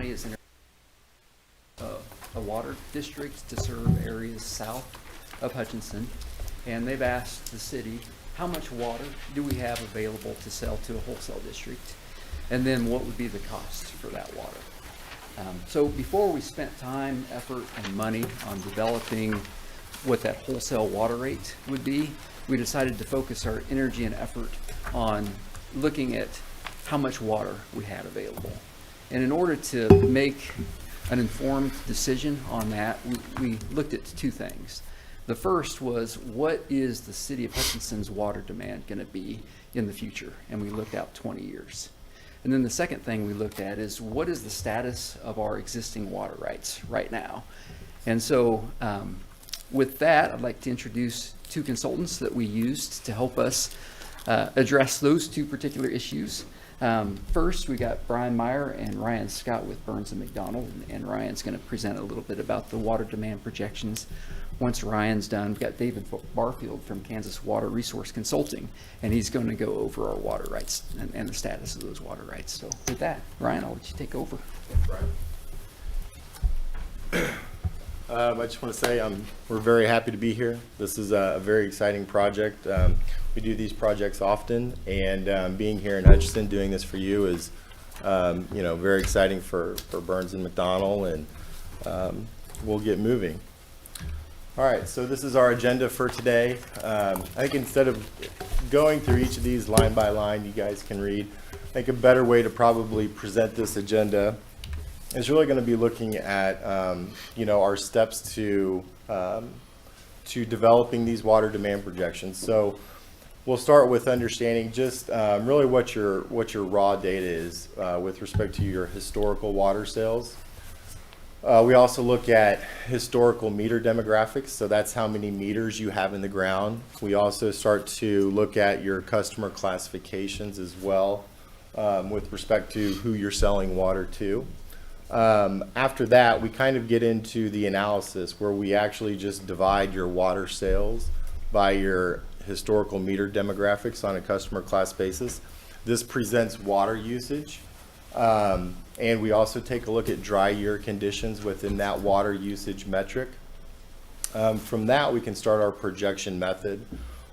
County is in a water district to serve areas south of Hutchinson, and they've asked the city, how much water do we have available to sell to a wholesale district, and then what would be the cost for that water. So before we spent time, effort, and money on developing what that wholesale water rate would be, we decided to focus our energy and effort on looking at how much water we had available. And in order to make an informed decision on that, we looked at two things. The first was, what is the city of Hutchinson's water demand going to be in the future? And we looked out 20 years. And then the second thing we looked at is, what is the status of our existing water rights right now? And so with that, I'd like to introduce two consultants that we used to help us address those two particular issues. First, we got Brian Meyer and Ryan Scott with Burns and McDonnell, and Ryan's going to present a little bit about the water demand projections. Once Ryan's done, we've got David Barfield from Kansas Water Resource Consulting, and he's going to go over our water rights and the status of those water rights. So with that, Ryan, I'll let you take over. Thanks, Brian. I just want to say we're very happy to be here. This is a very exciting project. We do these projects often, and being here in Hutchinson doing this for you is very exciting for Burns and McDonnell, and we'll get moving. All right, so this is our agenda for today. I think instead of going through each of these line by line, you guys can read. I think a better way to probably present this agenda is really going to be looking at our steps to developing these water demand projections. So we'll start with understanding just really what your raw data is with respect to your historical water sales. We also look at historical meter demographics, so that's how many meters you have in the ground. We also start to look at your customer classifications as well with respect to who you're selling water to. After that, we kind of get into the analysis where we actually just divide your water sales by your historical meter demographics on a customer class basis. This presents water usage. And we also take a look at dry year conditions within that water usage metric. From that, we can start our projection method.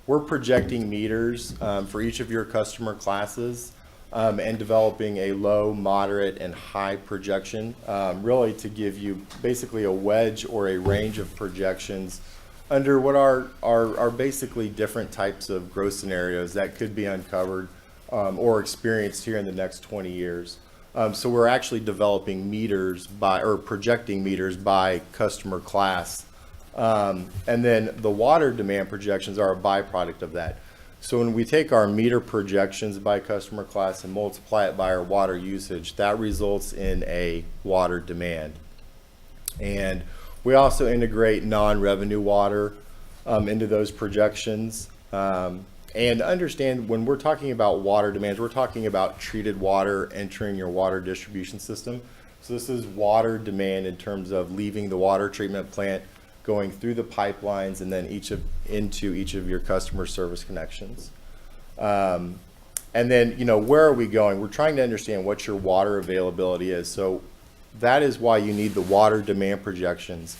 We're projecting meters for each of your customer classes and developing a low, moderate, and high projection, really to give you basically a wedge or a range of projections under what are basically different types of growth scenarios that could be uncovered or experienced here in the next 20 years. So we're actually developing meters projecting meters by customer class. And then the water demand projections are a byproduct of that. So when we take our meter projections by customer class and multiply it by our water usage, that results in a water demand. And we also integrate non-revenue water into those projections. And understand, when we're talking about water demands, we're talking about treated water entering your water distribution system. So this is water demand in terms of leaving the water treatment plant, going through the pipelines, and then into each of your customer service connections. And then, where are we going? We're trying to understand what your water availability is. So that is why you need the water demand projections,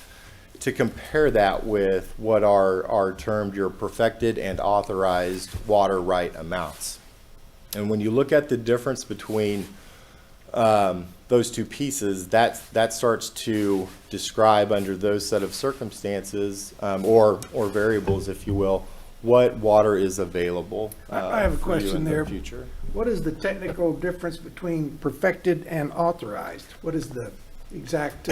to compare that with what are termed your perfected and authorized water right amounts. And when you look at the difference between those two pieces, that starts to describe, under those set of circumstances or variables, if you will, what water is available. I have a question there. Future. What is the technical difference between perfected and authorized? What is the exact?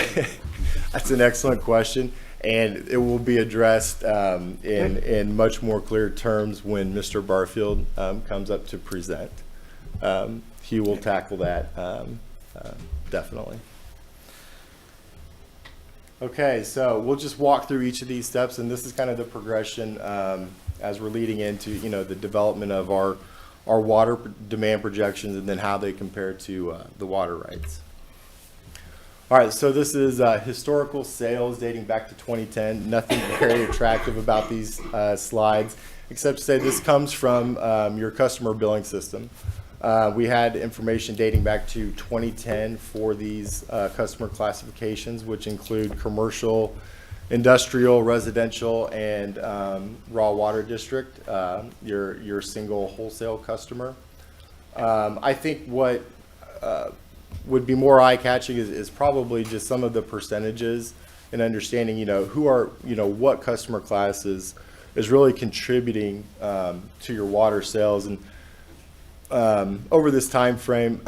That's an excellent question, and it will be addressed in much more clear terms when Mr. Barfield comes up to present. He will tackle that definitely. Okay, so we'll just walk through each of these steps, and this is kind of the progression as we're leading into the development of our water demand projections, and then how they compare to the water rights. All right, so this is historical sales dating back to 2010. Nothing very attractive about these slides, except to say this comes from your customer billing system. We had information dating back to 2010 for these customer classifications, which include commercial, industrial, residential, and raw water district, your single wholesale customer. I think what would be more eye-catching is probably just some of the percentages and understanding, what customer class is really contributing to your water sales. And over this time frame,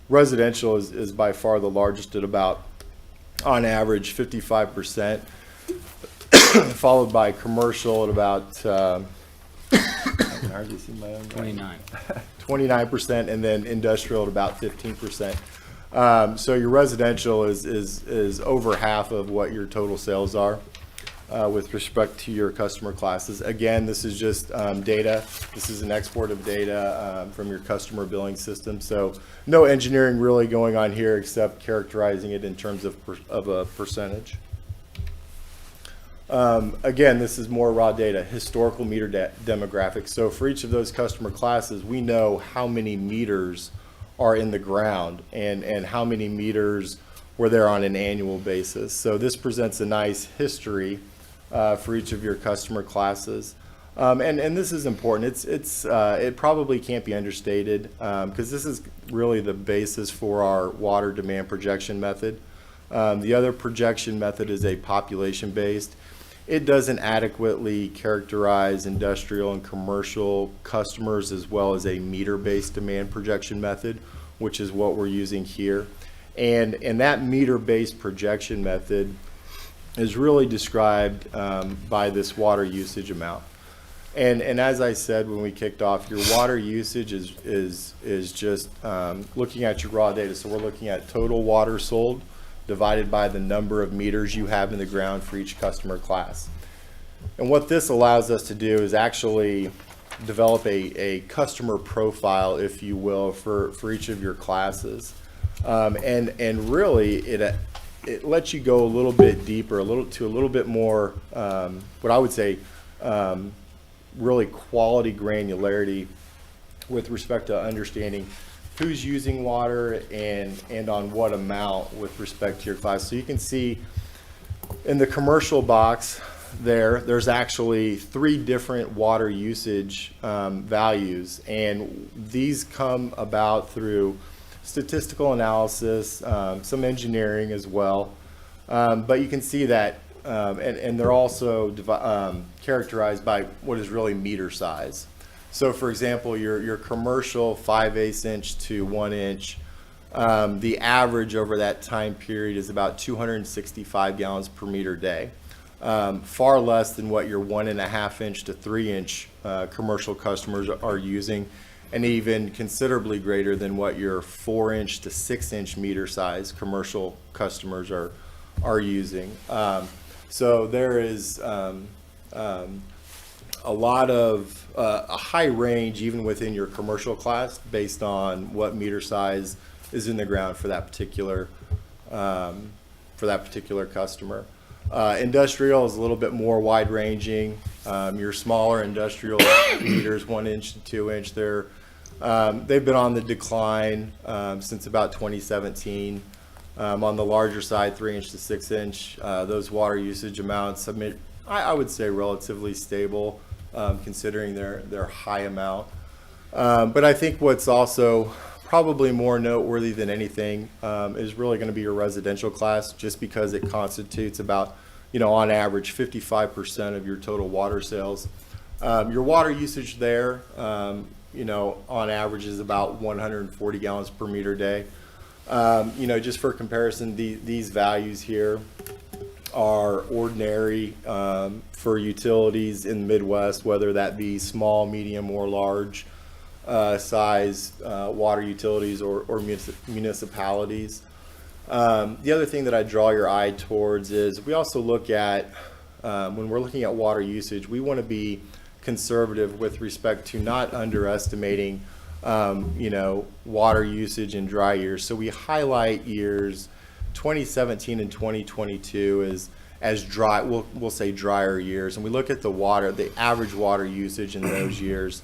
residential is by far the largest at about, on average, 55%, followed by commercial at about, I can hardly see my own. 29%, and then industrial at about 15%. So your residential is over half of what your total sales are with respect to your customer classes. Again, this is just data. This is an export of data from your customer billing system. So no engineering really going on here except characterizing it in terms of a percentage. Again, this is more raw data, historical meter demographics. So for each of those customer classes, we know how many meters are in the ground and how many meters were there on an annual basis. So this presents a nice history for each of your customer classes. And this is important. It probably can't be understated because this is really the basis for our water demand projection method. The other projection method is a population-based. It doesn't adequately characterize industrial and commercial customers as well as a meter-based demand projection method, which is what we're using here. And that meter-based projection method is really described by this water usage amount. And as I said when we kicked off, your water usage is just looking at your raw data. So we're looking at total water sold divided by the number of meters you have in the ground for each customer class. And what this allows us to do is actually develop a customer profile, if you will, for each of your classes. And really it lets you go a little bit deeper, a little bit more, what I would say, really quality granularity with respect to understanding who's using water and on what amount with respect to your class. So you can see in the commercial box there's actually 3 different water usage values, and these come about through statistical analysis, some engineering as well. But you can see that, and they're also characterized by what is really meter size. So for example, your commercial 5/8 inch to 1 inch, the average over that time period is about 265 gallons per meter day. Far less than what your 1.5 inch to 3 inch commercial customers are using, and even considerably greater than what your 4 inch to 6 inch meter size commercial customers are using. So there is a lot of a high range even within your commercial class based on what meter size is in the ground for that particular customer. Industrial is a little bit more wide ranging. Your smaller industrial meters, 1 inch to 2 inch, they've been on the decline since about 2017. On the larger side, 3 inch to 6 inch, those water usage amounts, I would say relatively stable considering their high amount. But I think what's also probably more noteworthy than anything is really going to be your residential class, just because it constitutes about, on average 55% of your total water sales. Your water usage there, on average is about 140 gallons per meter day. Just for comparison, these values here are ordinary for utilities in the Midwest, whether that be small, medium, or large size water utilities or municipalities. The other thing that I draw your eye towards is we also look at, when we're looking at water usage, we want to be conservative with respect to not underestimating water usage in dry years. So we highlight years 2017 and 2022 as dry, we'll say drier years, and we look at the average water usage in those years.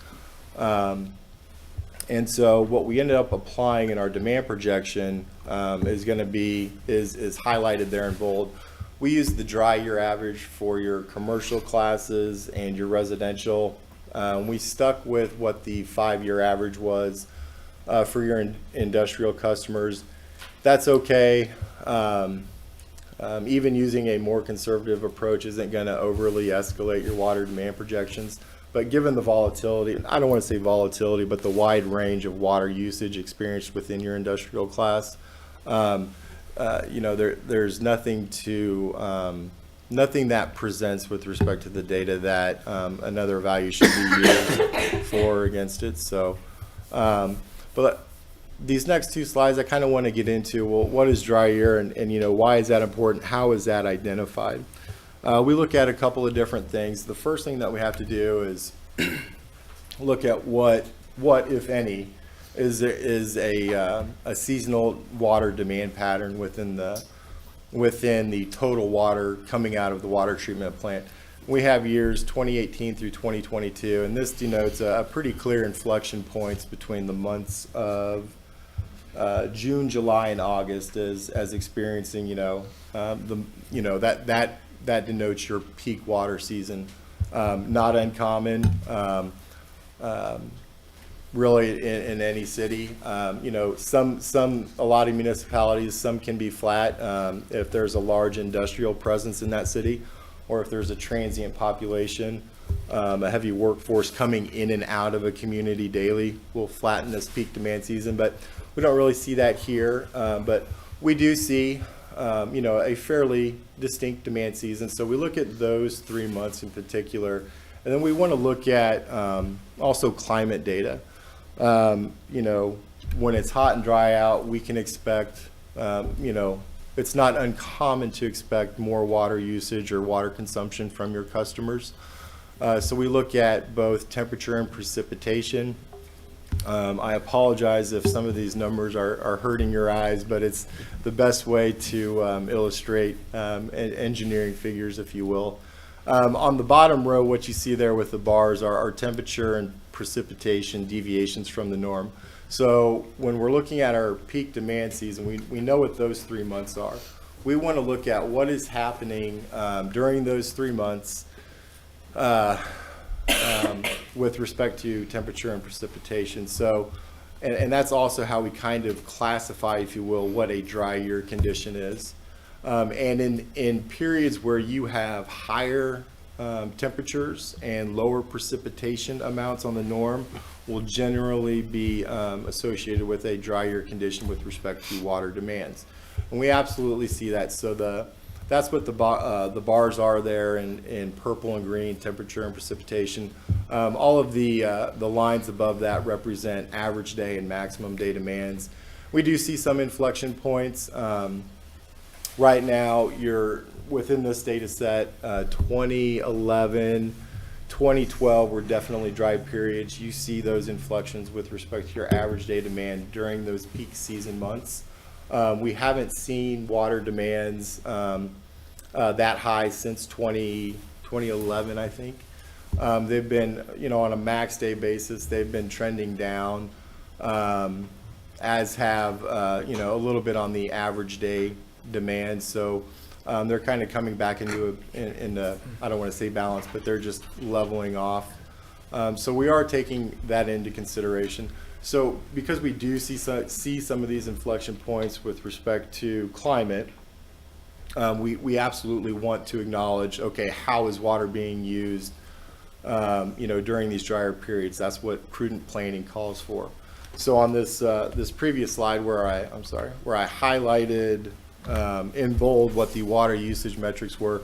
And so what we ended up applying in our demand projection is going to be is highlighted there in bold. We used the dry year average for your commercial classes and your residential. We stuck with what the 5-year average was for your industrial customers. That's okay. Even using a more conservative approach isn't going to overly escalate your water demand projections. But given the volatility, I don't want to say volatility, but the wide range of water usage experienced within your industrial class, there's nothing that presents with respect to the data that another value should be used for or against it. So, but these next two slides, I kind of want to get into, well, what is dry year and why is that important? How is that identified? We look at a couple of different things. The first thing that we have to do is look at what if any, is a seasonal water demand pattern within the total water coming out of the water treatment plant. We have years 2018 through 2022, and this denotes a pretty clear inflection points between the months of June, July, and August as experiencing, that denotes your peak water season. Not uncommon, really in any city. A lot of municipalities, some can be flat if there's a large industrial presence in that city, or if there's a transient population, a heavy workforce coming in and out of a community daily will flatten this peak demand season. But we don't really see that here. But we do see a fairly distinct demand season. So we look at those 3 months in particular, and then we want to look at also climate data. When it's hot and dry out, we can expect, it's not uncommon to expect more water usage or water consumption from your customers. So we look at both temperature and precipitation. I apologize if some of these numbers are hurting your eyes, but it's the best way to illustrate engineering figures, if you will. On the bottom row, what you see there with the bars are temperature and precipitation deviations from the norm. So when we're looking at our peak demand season, we know what those 3 months are. We want to look at what is happening during those 3 months with respect to temperature and precipitation. So, and that's also how we kind of classify, if you will, what a dry year condition is. And in periods where you have higher temperatures and lower precipitation amounts on the norm will generally be associated with a dry year condition with respect to water demands. And we absolutely see that. So that's what the bars are there in purple and green, temperature and precipitation. All of the lines above that represent average day and maximum day demands. We do see some inflection points. Right now, you're within this data set, 2011, 2012 were definitely dry periods. You see those inflections with respect to your average day demand during those peak season months. We haven't seen water demands that high since 2011, I think. They've been, on a max day basis, they've been trending down, as have, a little bit on the average day demand. So they're kind of coming back into I don't want to say balance, but they're just leveling off. So we are taking that into consideration. So because we do see some of these inflection points with respect to climate, we absolutely want to acknowledge, okay, how is water being used, during these drier periods? That's what prudent planning calls for. So on this previous slide where I highlighted in bold what the water usage metrics were,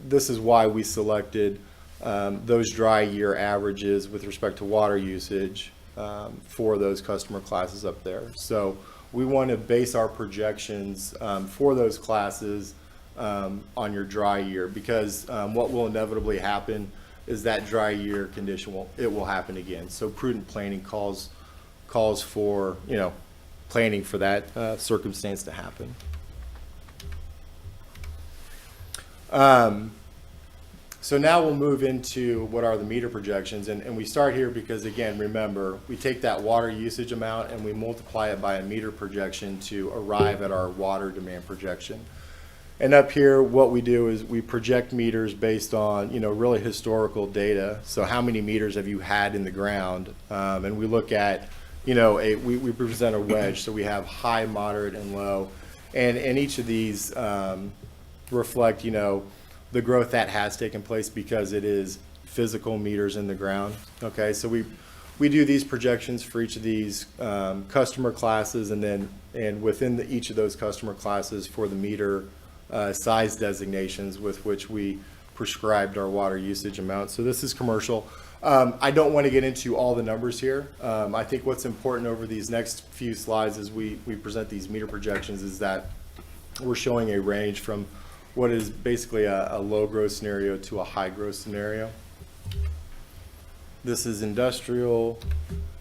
this is why we selected those dry year averages with respect to water usage for those customer classes up there. So we want to base our projections for those classes on your dry year, because what will inevitably happen is that dry year condition will happen again. So prudent planning calls for planning for that circumstance to happen. So now we'll move into what are the meter projections, and we start here because, again, remember, we take that water usage amount and we multiply it by a meter projection to arrive at our water demand projection. And up here, what we do is we project meters based on, really historical data. So how many meters have you had in the ground? And we look at, we present a wedge, so we have high, moderate, and low. And each of these reflect, the growth that has taken place because it is physical meters in the ground. Okay, so we do these projections for each of these customer classes, and within each of those customer classes for the meter size designations with which we prescribed our water usage amount. So this is commercial. I don't want to get into all the numbers here. I think what's important over these next few slides as we present these meter projections is that we're showing a range from what is basically a low growth scenario to a high growth scenario. This is industrial,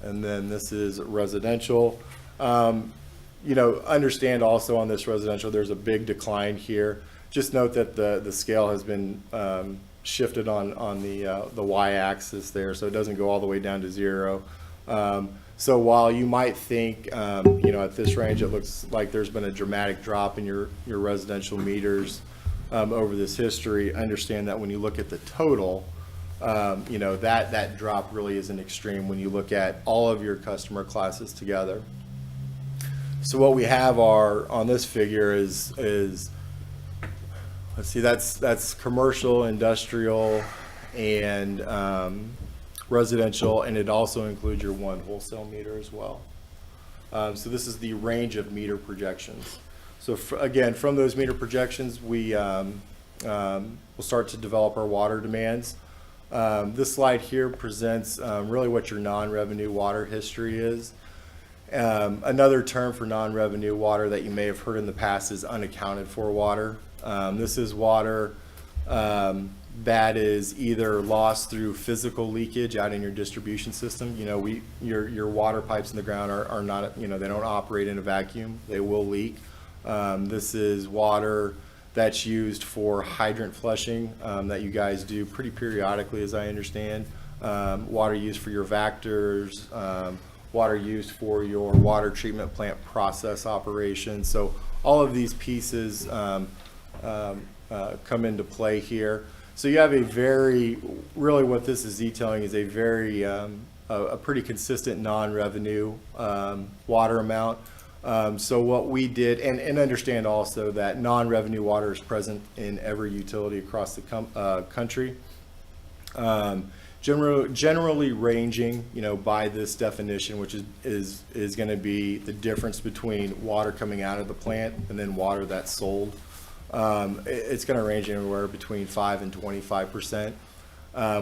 and then this is residential. Understand also on this residential, there's a big decline here. Just note that the scale has been shifted on the y-axis there, so it doesn't go all the way down to 0. So while you might think, at this range, it looks like there's been a dramatic drop in your residential meters over this history, understand that when you look at the total, that drop really isn't extreme when you look at all of your customer classes together. So what we have on this figure is let's see, that's commercial, industrial, and residential, and it also includes your one wholesale meter as well. So this is the range of meter projections. So again, from those meter projections, we'll start to develop our water demands. This slide here presents really what your non-revenue water history is. Another term for non-revenue water that you may have heard in the past is unaccounted for water. This is water that is either lost through physical leakage out in your distribution system. Your water pipes in the ground are not, they don't operate in a vacuum. They will leak. This is water that's used for hydrant flushing that you guys do pretty periodically, as I understand. Water used for your vectors, water used for your water treatment plant process operations. So all of these pieces come into play here. So you have really what this is detailing is a pretty consistent non-revenue water amount. So what we did, and understand also that non-revenue water is present in every utility across the country. Generally ranging, by this definition, which is going to be the difference between water coming out of the plant and then water that's sold. It's going to range anywhere between 5 and 25%.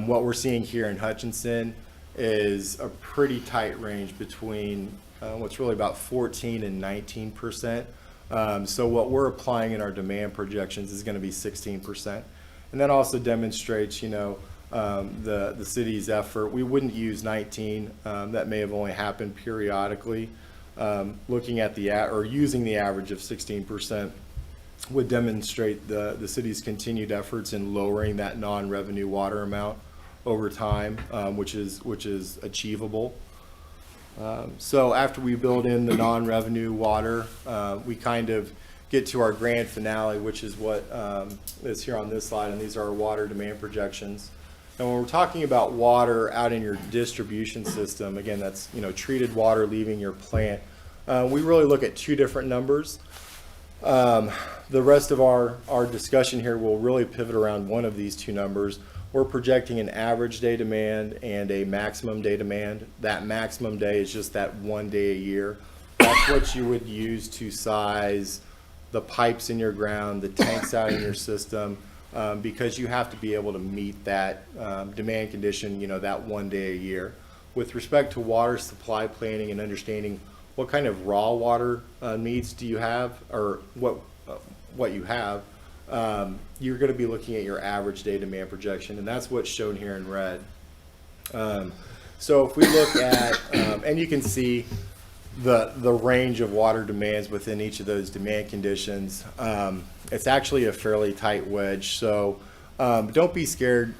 What we're seeing here in Hutchinson is a pretty tight range between what's really about 14 and 19%. So what we're applying in our demand projections is going to be 16%. And that also demonstrates, the city's effort. We wouldn't use 19. That may have only happened periodically. Looking at using the average of 16% would demonstrate the city's continued efforts in lowering that non-revenue water amount over time, which is achievable. So after we build in the non-revenue water, we kind of get to our grand finale, which is what is here on this slide, and these are our water demand projections. And when we're talking about water out in your distribution system, again, that's treated water leaving your plant, we really look at two different numbers. The rest of our discussion here will really pivot around one of these two numbers. We're projecting an average day demand and a maximum day demand. That maximum day is just that 1 day a year. That's what you would use to size the pipes in your ground, the tanks out in your system, because you have to be able to meet that demand condition, that 1 day a year. With respect to water supply planning and understanding what kind of raw water needs do you have, or what you have, you're going to be looking at your average day demand projection, and that's what's shown here in red. So if we look at, and you can see the range of water demands within each of those demand conditions, it's actually a fairly tight wedge. So Don't be scared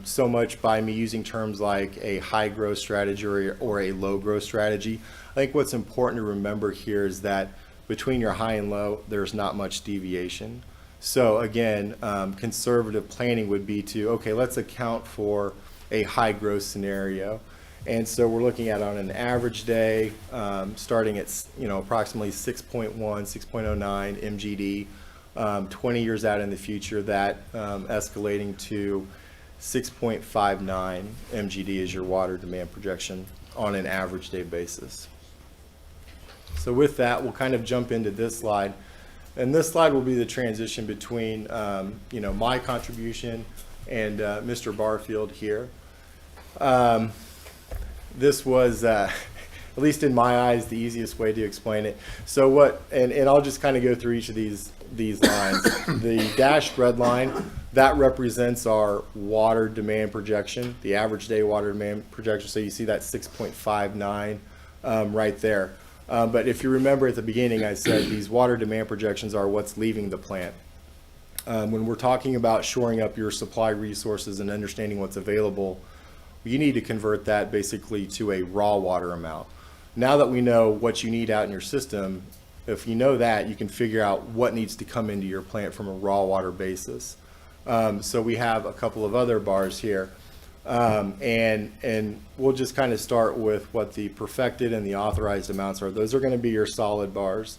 so much by me using terms like a high growth strategy or a low growth strategy. I think what's important to remember here is that between your high and low, there's not much deviation. So again, conservative planning would be to, okay, let's account for a high growth scenario. And so we're looking at on an average day, starting at, approximately 6.1, 6.09 MGD. 20 years out in the future, that escalating to 6.59 MGD is your water demand projection on an average day basis. So with that, we'll kind of jump into this slide. And this slide will be the transition between, my contribution and Mr. Barfield here. This was, at least in my eyes, the easiest way to explain it. So what, and I'll just kind of go through each of these lines. The dashed red line, that represents our water demand projection, the average day water demand projection. So you see that 6.59 right there. But if you remember at the beginning, I said these water demand projections are what's leaving the plant. When we're talking about shoring up your supply resources and understanding what's available, you need to convert that basically to a raw water amount. Now that we know what you need out in your system, if you know that, you can figure out what needs to come into your plant from a raw water basis. So we have a couple of other bars here. And we'll just kind of start with what the perfected and the authorized amounts are. Those are going to be your solid bars.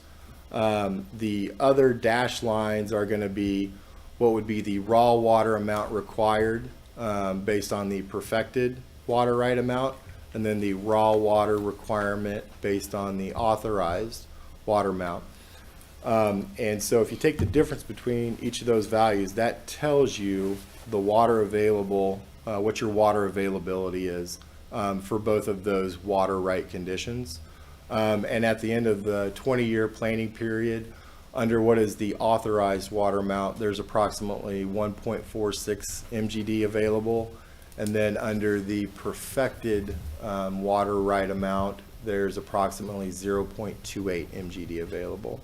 The other dashed lines are going to be what would be the raw water amount required based on the perfected water right amount, and then the raw water requirement based on the authorized water amount. And so if you take the difference between each of those values, that tells you the water available, what your water availability is for both of those water right conditions. And at the end of the 20-year planning period, under what is the authorized water amount, there's approximately 1.46 MGD available. And then under the perfected water right amount, there's approximately 0.28 MGD available.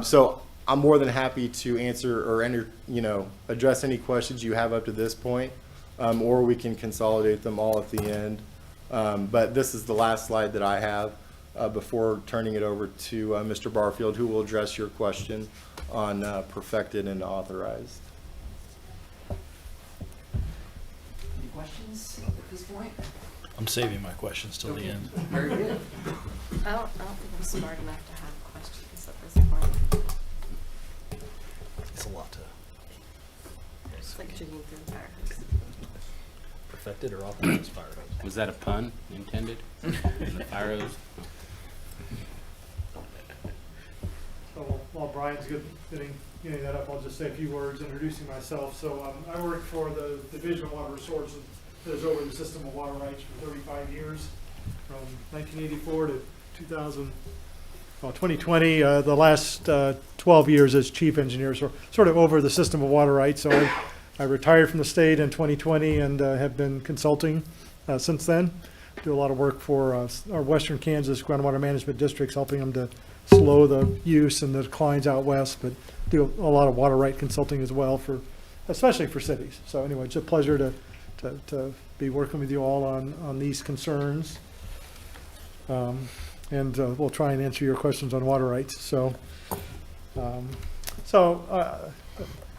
So I'm more than happy to answer or address any questions you have up to this point, or we can consolidate them all at the end. But this is the last slide that I have before turning it over to Mr. Barfield, who will address your question on perfected and authorized. Any questions at this point? I'm saving my questions till the end. Very good. I don't think I'm smart enough to have questions at this point. It's a lot to It's like jigging through the fire hose. perfected or authorized fire hose. Was that a pun intended? The fire hose? So while Brian's getting that up, I'll just say a few words introducing myself. So I work for the Division of Water Resources that is over the system of water rights for 35 years, from 1984 to 2020. The last 12 years as chief engineer, so sort of over the system of water rights. So I retired from the state in 2020 and have been consulting since then. Do a lot of work for our Western Kansas groundwater management districts, helping them to slow the use and the declines out west, but do a lot of water right consulting as well, especially for cities. So anyway, it's a pleasure to be working with you all on these concerns. And we'll try and answer your questions on water rights. So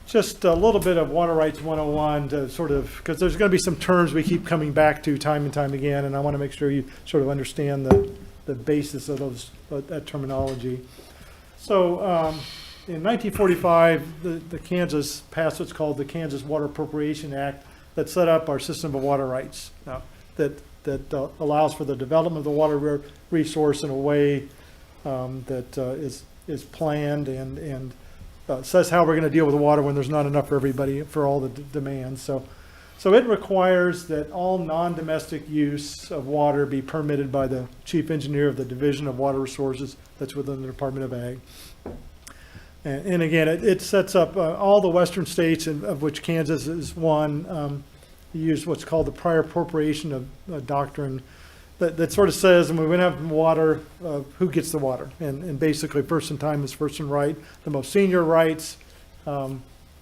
just a little bit of Water Rights 101 to sort of, because there's going to be some terms we keep coming back to time and time again, and I want to make sure you sort of understand the basis of that terminology. So in 1945, the Kansas passed what's called the Kansas Water Appropriation Act that set up our system of water rights. Now, that allows for the development of the water resource in a way that is planned and says how we're going to deal with the water when there's not enough for everybody, for all the demands. So it requires that all non-domestic use of water be permitted by the chief engineer of the Division of Water Resources that's within the Department of Ag. And again, it sets up all the western states, of which Kansas is one, use what's called the prior appropriation of doctrine that sort of says, when we have water, who gets the water? And basically, first in time is first in right. The most senior rights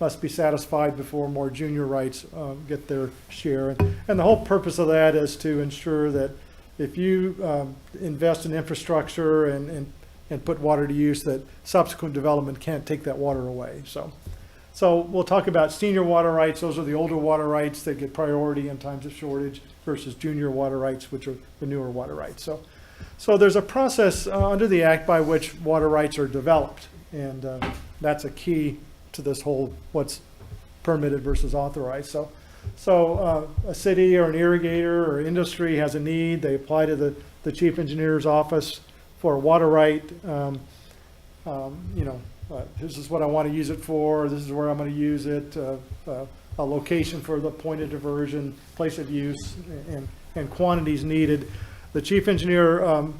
must be satisfied before more junior rights get their share. And the whole purpose of that is to ensure that if you invest in infrastructure and put water to use, that subsequent development can't take that water away. So we'll talk about senior water rights. Those are the older water rights that get priority in times of shortage versus junior water rights, which are the newer water rights. So there's a process under the Act by which water rights are developed. And that's a key to this whole what's permitted versus authorized. So a city or an irrigator or industry has a need. They apply to the chief engineer's office for a water right. This is what I want to use it for. This is where I'm going to use it. A location for the point of diversion, place of use, and quantities needed. The chief engineer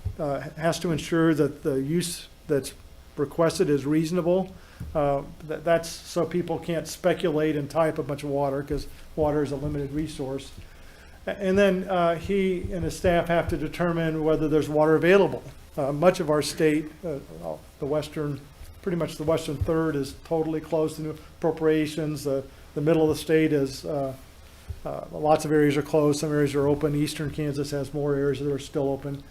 has to ensure that the use that's requested is reasonable. That's so people can't speculate and tie up a bunch of water, because water is a limited resource. And then he and his staff have to determine whether there's water available. Much of our state, pretty much the western third is totally closed to new appropriations. The middle of the state is, lots of areas are closed, some areas are open. Eastern Kansas has more areas that are still open.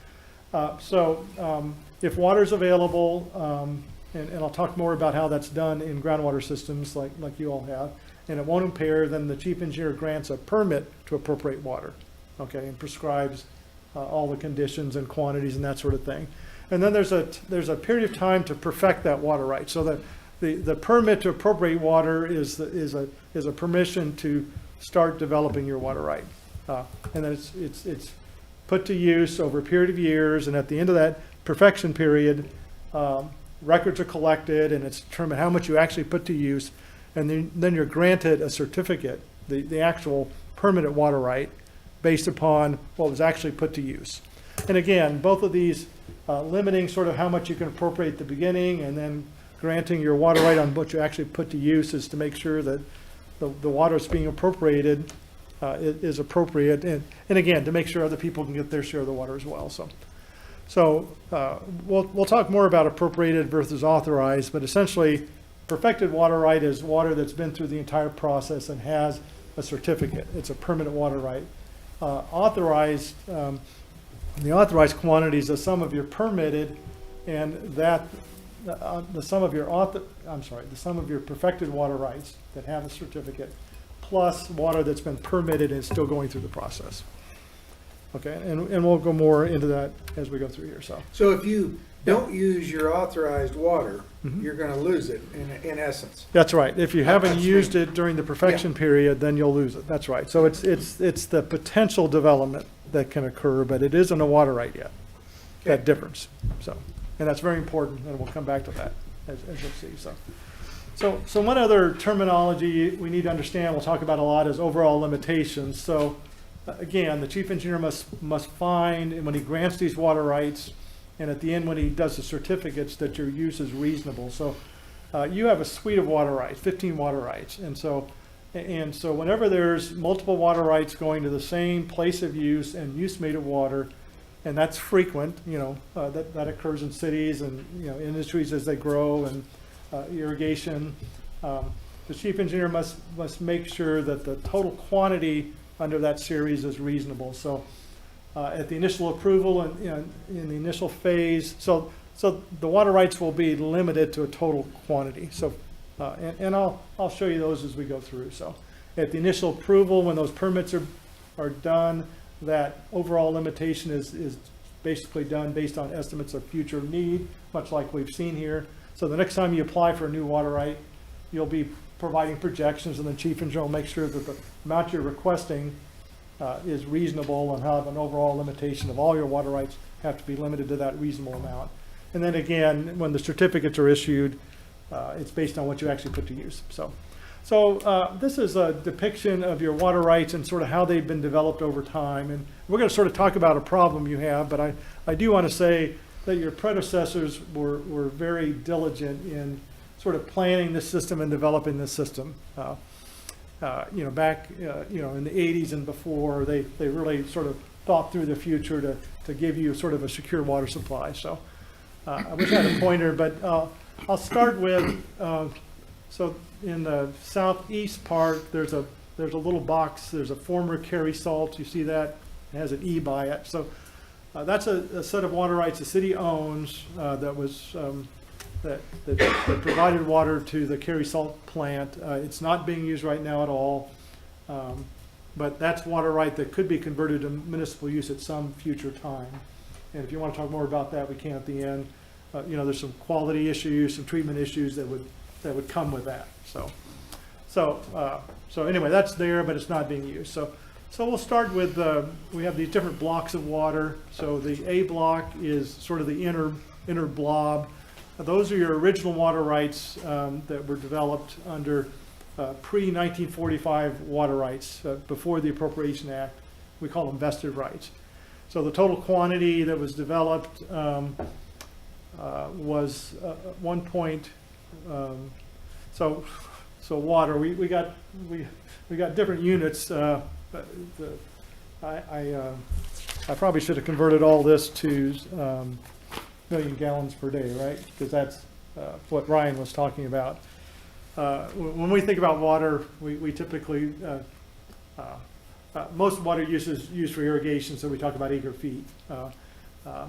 If water is available, and I'll talk more about how that's done in groundwater systems like you all have, and it won't impair, then the chief engineer grants a permit to appropriate water, okay, and prescribes all the conditions and quantities and that sort of thing. And then there's a period of time to perfect that water right. So that the permit to appropriate water is a permission to start developing your water right, and then it's put to use over a period of years. And at the end of that perfection period, records are collected, and it's determined how much you actually put to use, and then you're granted a certificate, the actual permanent water right, based upon what was actually put to use. And again, both of these limiting sort of how much you can appropriate at the beginning, and then granting your water right on what you actually put to use, is to make sure that the water that's being appropriated is appropriate, and again, to make sure other people can get their share of the water as well. So we'll talk more about appropriated versus authorized, but essentially, perfected water right is water that's been through the entire process and has a certificate. It's a permanent water right. Authorized, the authorized quantities are some of your permitted, and that the sum of your perfected water rights that have a certificate, plus water that's been permitted and is still going through the process. Okay, and we'll go more into that as we go through here. So if you don't use your authorized water, you're going to lose it in essence. That's right. If you haven't That's used me. it during the perfection period, then you'll lose it. That's right. So it's the potential development that can occur, but it isn't a water right yet. That difference. And that's very important, and we'll come back to that as you'll see. So one other terminology we need to understand, we'll talk about a lot, is overall limitations. So again, the chief engineer must find, and when he grants these water rights, and at the end when he does the certificates, that your use is reasonable. So you have a suite of water rights, 15 water rights, and so whenever there's multiple water rights going to the same place of use and use made of water, and that's frequent, that occurs in cities and industries as they grow, and irrigation. The chief engineer must make sure that the total quantity under that series is reasonable. So at the initial approval and in the initial phase, so the water rights will be limited to a total quantity. So and I'll show you those as we go through. So at the initial approval, when those permits are done, that overall limitation is basically done based on estimates of future need, much like we've seen here. So the next time you apply for a new water right, you'll be providing projections, and the chief engineer will make sure that the amount you're requesting is reasonable, and have an overall limitation of all your water rights have to be limited to that reasonable amount. And then again, when the certificates are issued, it's based on what you actually put to use. So this is a depiction of your water rights and sort of how they've been developed over time. And we're going to sort of talk about a problem you have, but I do want to say that your predecessors were very diligent in sort of planning this system and developing this system. Back in the 80s and before, they really sort of thought through the future to give you sort of a secure water supply. So I wish I had a pointer, but I'll start with So in the southeast part, there's a little box, there's a former Kerry Salt, you see that? It has an E by it. So that's a set of water rights the city owns that was, that provided water to the Kerry Salt plant. It's not being used right now at all. But that's water right that could be converted to municipal use at some future time. And if you want to talk more about that, we can at the end. You know, there's some quality issues, some treatment issues that would come with that. So anyway, that's there, but it's not being used. So we'll start with, we have these different blocks of water. So the A block is sort of the inner blob. Those are your original water rights that were developed under pre-1945 water rights, before the Appropriation Act. We call them vested rights. So the total quantity that was developed was so water. We got different units. But I probably should have converted all this to million gallons per day, right? Because that's what Ryan was talking about. When we think about water, we typically, most water use is used for irrigation, so we talk about acre feet.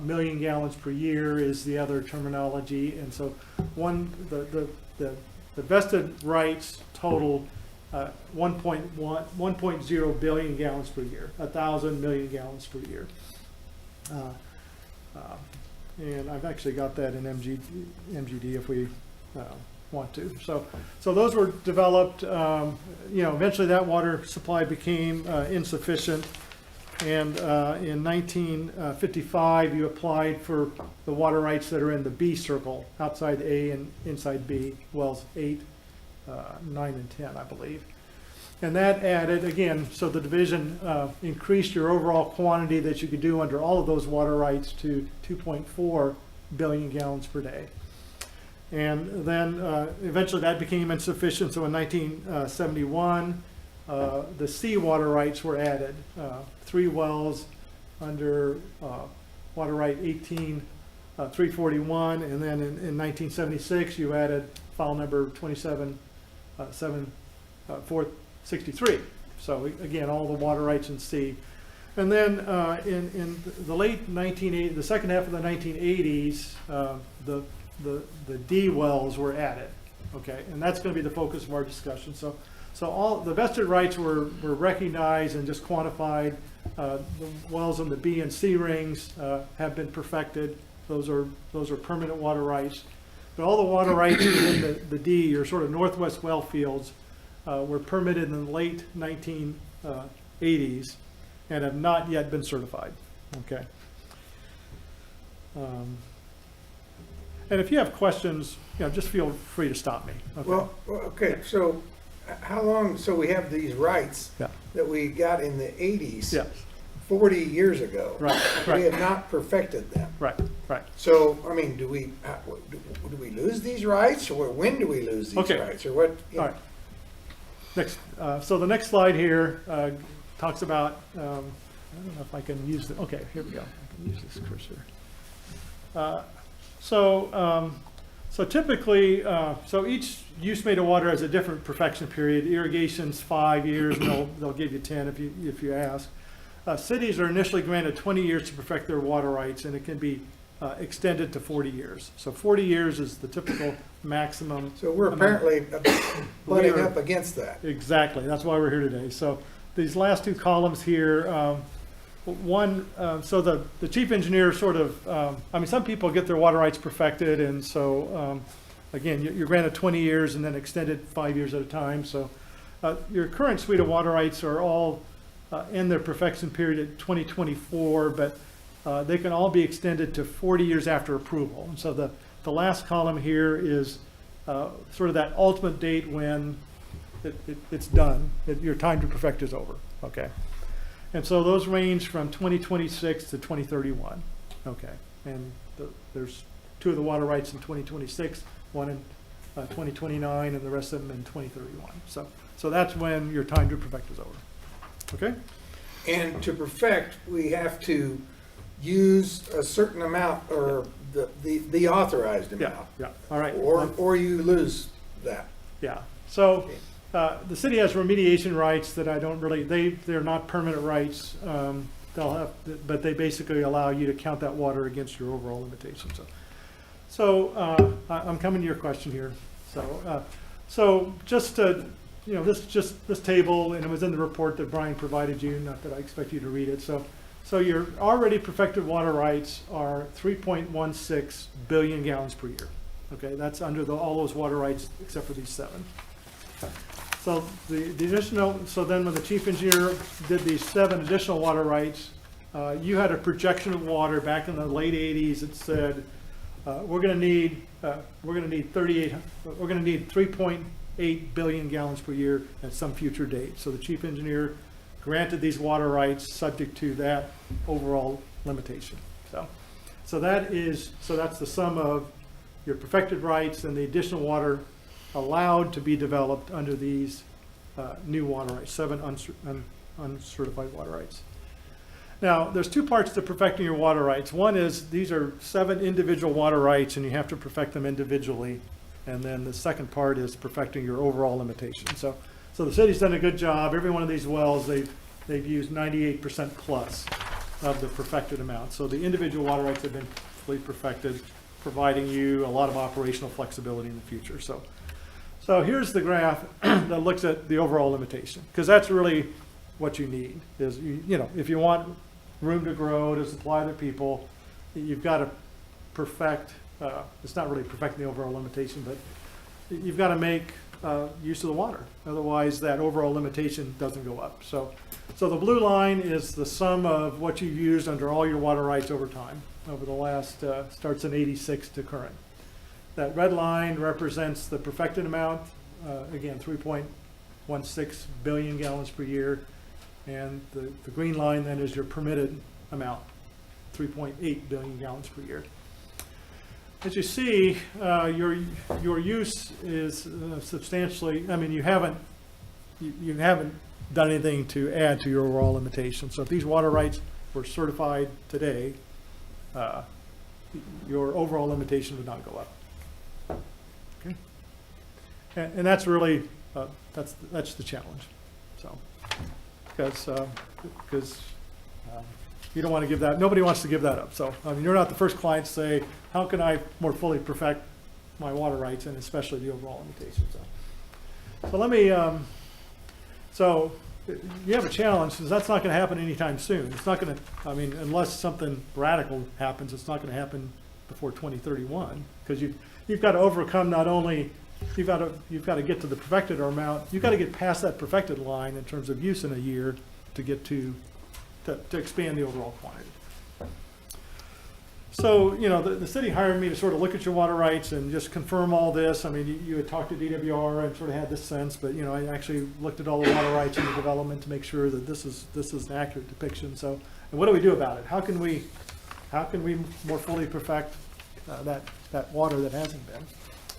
Million gallons per year is the other terminology, and so the vested rights total 1.0 billion gallons per year, 1,000 million gallons per year. And I've actually got that in MGD if we want to. So those were developed, eventually that water supply became insufficient. And in 1955, you applied for the water rights that are in the B circle, outside A and inside B, wells 8, 9, and 10, I believe. And that added, again, so the division increased your overall quantity that you could do under all of those water rights to 2.4 billion gallons per day. And then eventually that became insufficient. So in 1971, the C water rights were added. 3 wells under water right 18-341. And then in 1976, you added file number 27-463. So again, all the water rights in C. And then in the late 1980s, the second half of the 1980s, the D wells were added, okay? And that's going to be the focus of our discussion. So all the vested rights were recognized and just quantified. The wells in the B and C rings have been perfected. Those are permanent water rights. But all the water rights in the D, or sort of northwest well fields, were permitted in the late 1980s and have not yet been certified, okay? And if you have questions, just feel free to stop me. Okay? Well, okay, so how long, so we have these rights Yeah. that we got in the 80s, Yeah. 40 years ago. Right, We right. have not perfected them. Right. So, I mean, do we lose these rights, or when do we lose these Okay. rights, or what? All right. Next, so the next slide here talks about, I don't know if I can use the, okay, here we go. I can use this cursor. So typically, so each use made of water has a different perfection period. Irrigation's 5 years, and they'll give you 10 if you ask. Cities are initially granted 20 years to perfect their water rights, and it can be extended to 40 years. So 40 years is the typical maximum. So we're apparently butting up against that. Exactly, that's why we're here today. So these last 2 columns here, so the chief engineer sort of, some people get their water rights perfected, and so, again, you're granted 20 years and then extended 5 years at a time. So your current suite of water rights are all in their perfection period at 2024, but they can all be extended to 40 years after approval. And so the last column here is sort of that ultimate date when it's done, your time to perfect is over, okay? And so those range from 2026 to 2031, okay? And there's 2 of the water rights in 2026, 1 in 2029, and the rest of them in 2031. So that's when your time to perfect is over, okay? And to perfect, we have to use a certain amount, or the authorized amount. Yeah, all right. Or you lose that. Yeah, so, the city has remediation rights that I don't really, they're not permanent rights. They'll have, but they basically allow you to count that water against your overall limitations. So, I'm coming to your question here. So just to, you know, this table, and it was in the report that Brian provided you, not that I expect you to read it. So your already perfected water rights are 3.16 billion gallons per year. Okay, that's under all those water rights except for these 7. So the additional, so then when the chief engineer did these 7 additional water rights, you had a projection of water back in the late 80s that said, we're going to need 3.8 billion gallons per year at some future date. So the chief engineer granted these water rights subject to that overall limitation. So that's the sum of your perfected rights and the additional water allowed to be developed under these new water rights, 7 uncertified water rights. Now, there's 2 parts to perfecting your water rights. One is these are 7 individual water rights, and you have to perfect them individually. And then the second part is perfecting your overall limitation. So the city's done a good job. Every one of these wells, they've used 98% plus of the perfected amount. So the individual water rights have been fully perfected, providing you a lot of operational flexibility in the future. So here's the graph that looks at the overall limitation, because that's really what you need. Is you know, if you want room to grow, to supply the people, you've got to perfect. It's not really perfecting the overall limitation, but you've got to make use of the water. Otherwise, that overall limitation doesn't go up. So the blue line is the sum of what you've used under all your water rights over time, over the last, starts in 86 to current. That red line represents the perfected amount, again, 3.16 billion gallons per year. And the green line then is your permitted amount, 3.8 billion gallons per year. As you see, your use is substantially, I mean, you haven't done anything to add to your overall limitation. So if these water rights were certified today, your overall limitation would not go up. Okay? And that's really, that's the challenge. So, because you don't want to give that, nobody wants to give that up. So, I mean, you're not the first client to say, how can I more fully perfect my water rights and especially the overall limitations? So let me, so you have a challenge, because that's not going to happen anytime soon. It's not going to, I mean, unless something radical happens, it's not going to happen before 2031, because you've got to overcome not only, you've got to get to the perfected amount, you've got to get past that perfected line in terms of use in a year to get to expand the overall quantity. So, you know, the city hired me to sort of look at your water rights and just confirm all this. I mean, you had talked to DWR and sort of had this sense, but, you know, I actually looked at all the water rights in the development to make sure that this is an accurate depiction. So, and what do we do about it? How can we more fully perfect that water that hasn't been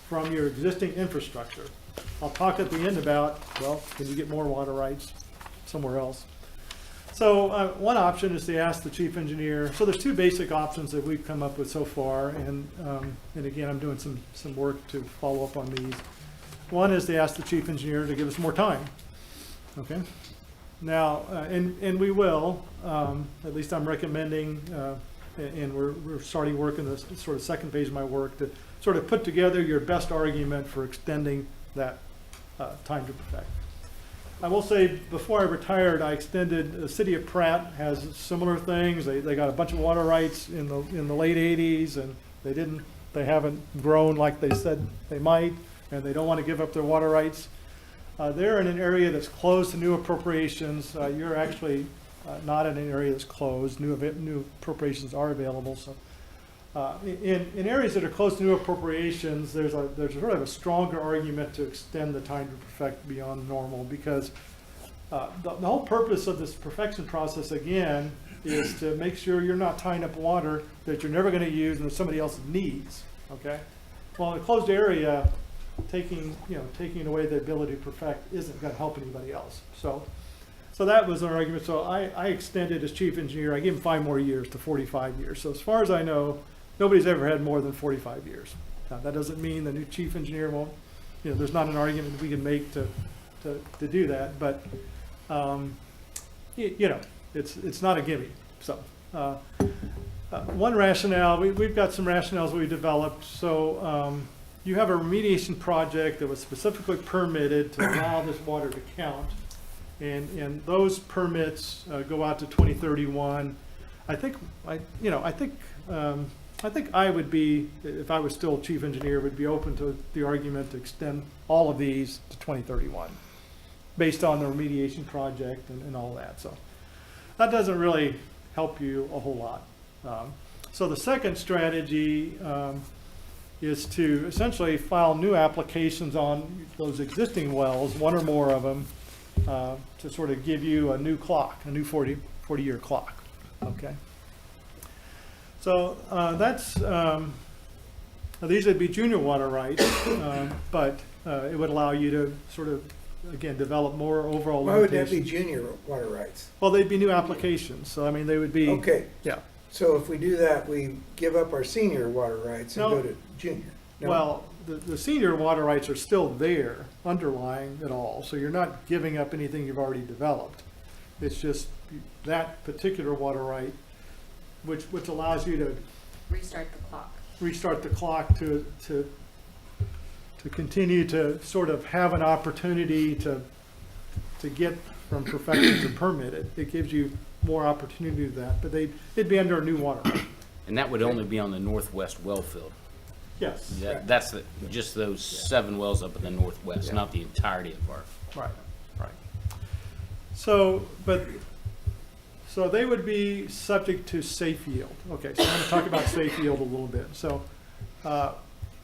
from your existing infrastructure? I'll talk at the end about, well, can you get more water rights somewhere else? So one option is to ask the chief engineer. So there's 2 basic options that we've come up with so far, and again, I'm doing some work to follow up on these. One is to ask the chief engineer to give us more time. Okay. Now, and we will. At least I'm recommending, and we're starting work in the sort of second phase of my work to sort of put together your best argument for extending that time to perfect. I will say, before I retired, I extended, the city of Pratt has similar things. They got a bunch of water rights in the late 80s, and they haven't grown like they said they might, and they don't want to give up their water rights. They're in an area that's closed to new appropriations. You're actually not in an area that's closed. New appropriations are available. So in areas that are close to new appropriations, there's sort of a stronger argument to extend the time to perfect beyond normal, because the whole purpose of this perfection process, again, is to make sure you're not tying up water that you're never going to use and that somebody else needs. Okay. Well, in a closed area, taking away the ability to perfect isn't going to help anybody else. So that was an argument. So I extended as chief engineer. I gave him 5 more years to 45 years. So as far as I know, nobody's ever had more than 45 years. Now, that doesn't mean the new chief engineer won't there's not an argument we can make to do that, but, it's not a gimme, so. One rationale, we've got some rationales we developed, so, you have a remediation project that was specifically permitted to allow this water to count, and those permits, go out to 2031. I think I would be, if I was still chief engineer, would be open to the argument to extend all of these to 2031, based on the remediation project and all that. So that doesn't really help you a whole lot. So the second strategy is to essentially file new applications on those existing wells, one or more of them, to sort of give you a new clock, a new 40-year clock. Okay. So that's, these would be junior water rights, but it would allow you to sort of, again, develop more overall Why would that limitations. be junior water rights? Well, they'd be new applications, so I mean, they would be. Okay, Yeah. so if we do that, we give up our senior water rights and No. go to junior? No? Well, the senior water rights are still there, underlying it all, so you're not giving up anything you've already developed. It's just that particular water right, which allows you to Restart the clock. restart the clock to continue to sort of have an opportunity to get from perfected to permitted. It gives you more opportunity to do that, but it'd be under a new water right. And that would only be on the northwest well field. Yes, That's just those 7 wells up in the northwest, Yeah. not the entirety of our. right. So they would be subject to safe yield. Okay, so I'm going to talk about safe yield a little bit. So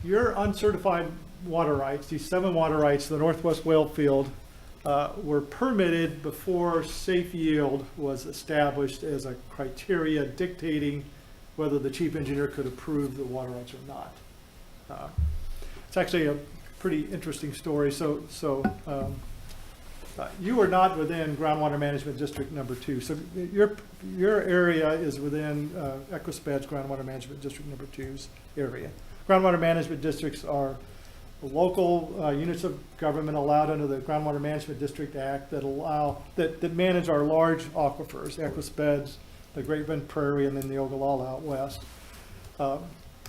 your uncertified water rights, these 7 water rights, the Northwest Well Field, were permitted before safe yield was established as a criteria dictating whether the chief engineer could approve the water rights or not. It's actually a pretty interesting story. So you are not within groundwater management district number 2. So your area is within Equisped's groundwater management district number 2's area. Groundwater management districts are local units of government allowed under the Groundwater Management District Act that manage our large aquifers, Equisped's, the Great Bend Prairie, and then the Ogallala out west.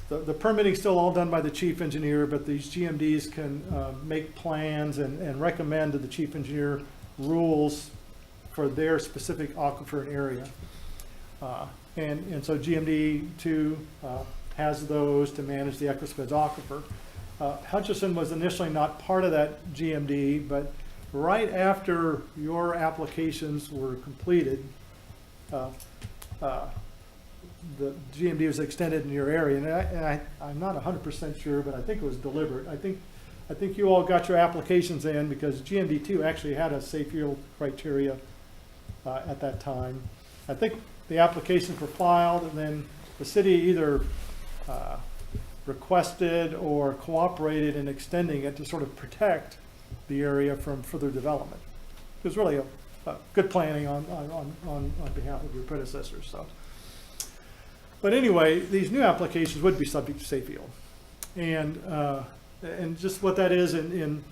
The permitting's still all done by the chief engineer, but these GMDs can make plans and recommend to the chief engineer rules for their specific aquifer and area. And so GMD 2 has those to manage the Equisped's aquifer. Hutchinson was initially not part of that GMD, but right after your applications were completed, the GMD was extended in your area, and I'm not 100% sure, but I think it was deliberate. I think you all got your applications in because GMD2 actually had a safe yield criteria at that time. I think the applications were filed, and then the city either requested or cooperated in extending it to sort of protect the area from further development. It was really a good planning on behalf of your predecessors. So. But anyway, these new applications would be subject to safe yield. And just what that is in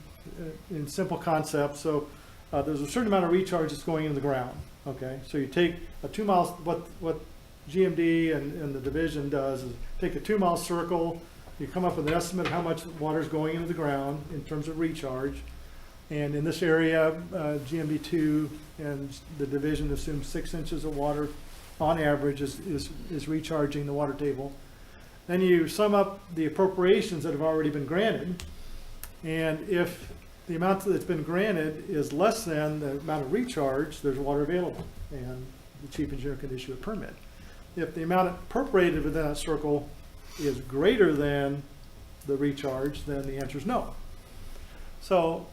simple concepts. So there's a certain amount of recharge that's going into the ground. Okay, so you take a 2 miles, what GMD and the division does is take a 2 mile circle, you come up with an estimate of how much water is going into the ground in terms of recharge. And in this area, GMD2 and the division assumes 6 inches of water on average is recharging the water table. Then you sum up the appropriations that have already been granted, and if the amount that's been granted is less than the amount of recharge, there's water available, and the chief engineer can issue a permit. If the amount appropriated within that circle is greater than the recharge, then the answer is no. So,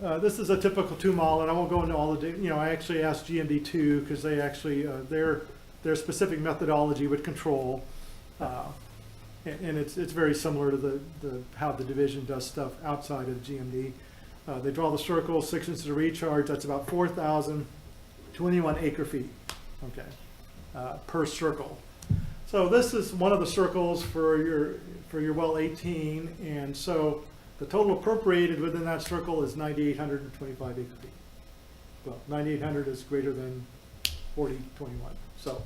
this is a typical 2 mile, and I won't go into all the, I actually asked GMD2 because they actually, their specific methodology would control, and it's very similar to how the division does stuff outside of GMD. They draw the circle, 6 inches of recharge, that's about 4,021 acre feet, okay, per circle. So this is one of the circles for your well 18, and so the total appropriated within that circle is 9,825 acre feet. Well, 9,800 is greater than 4021. So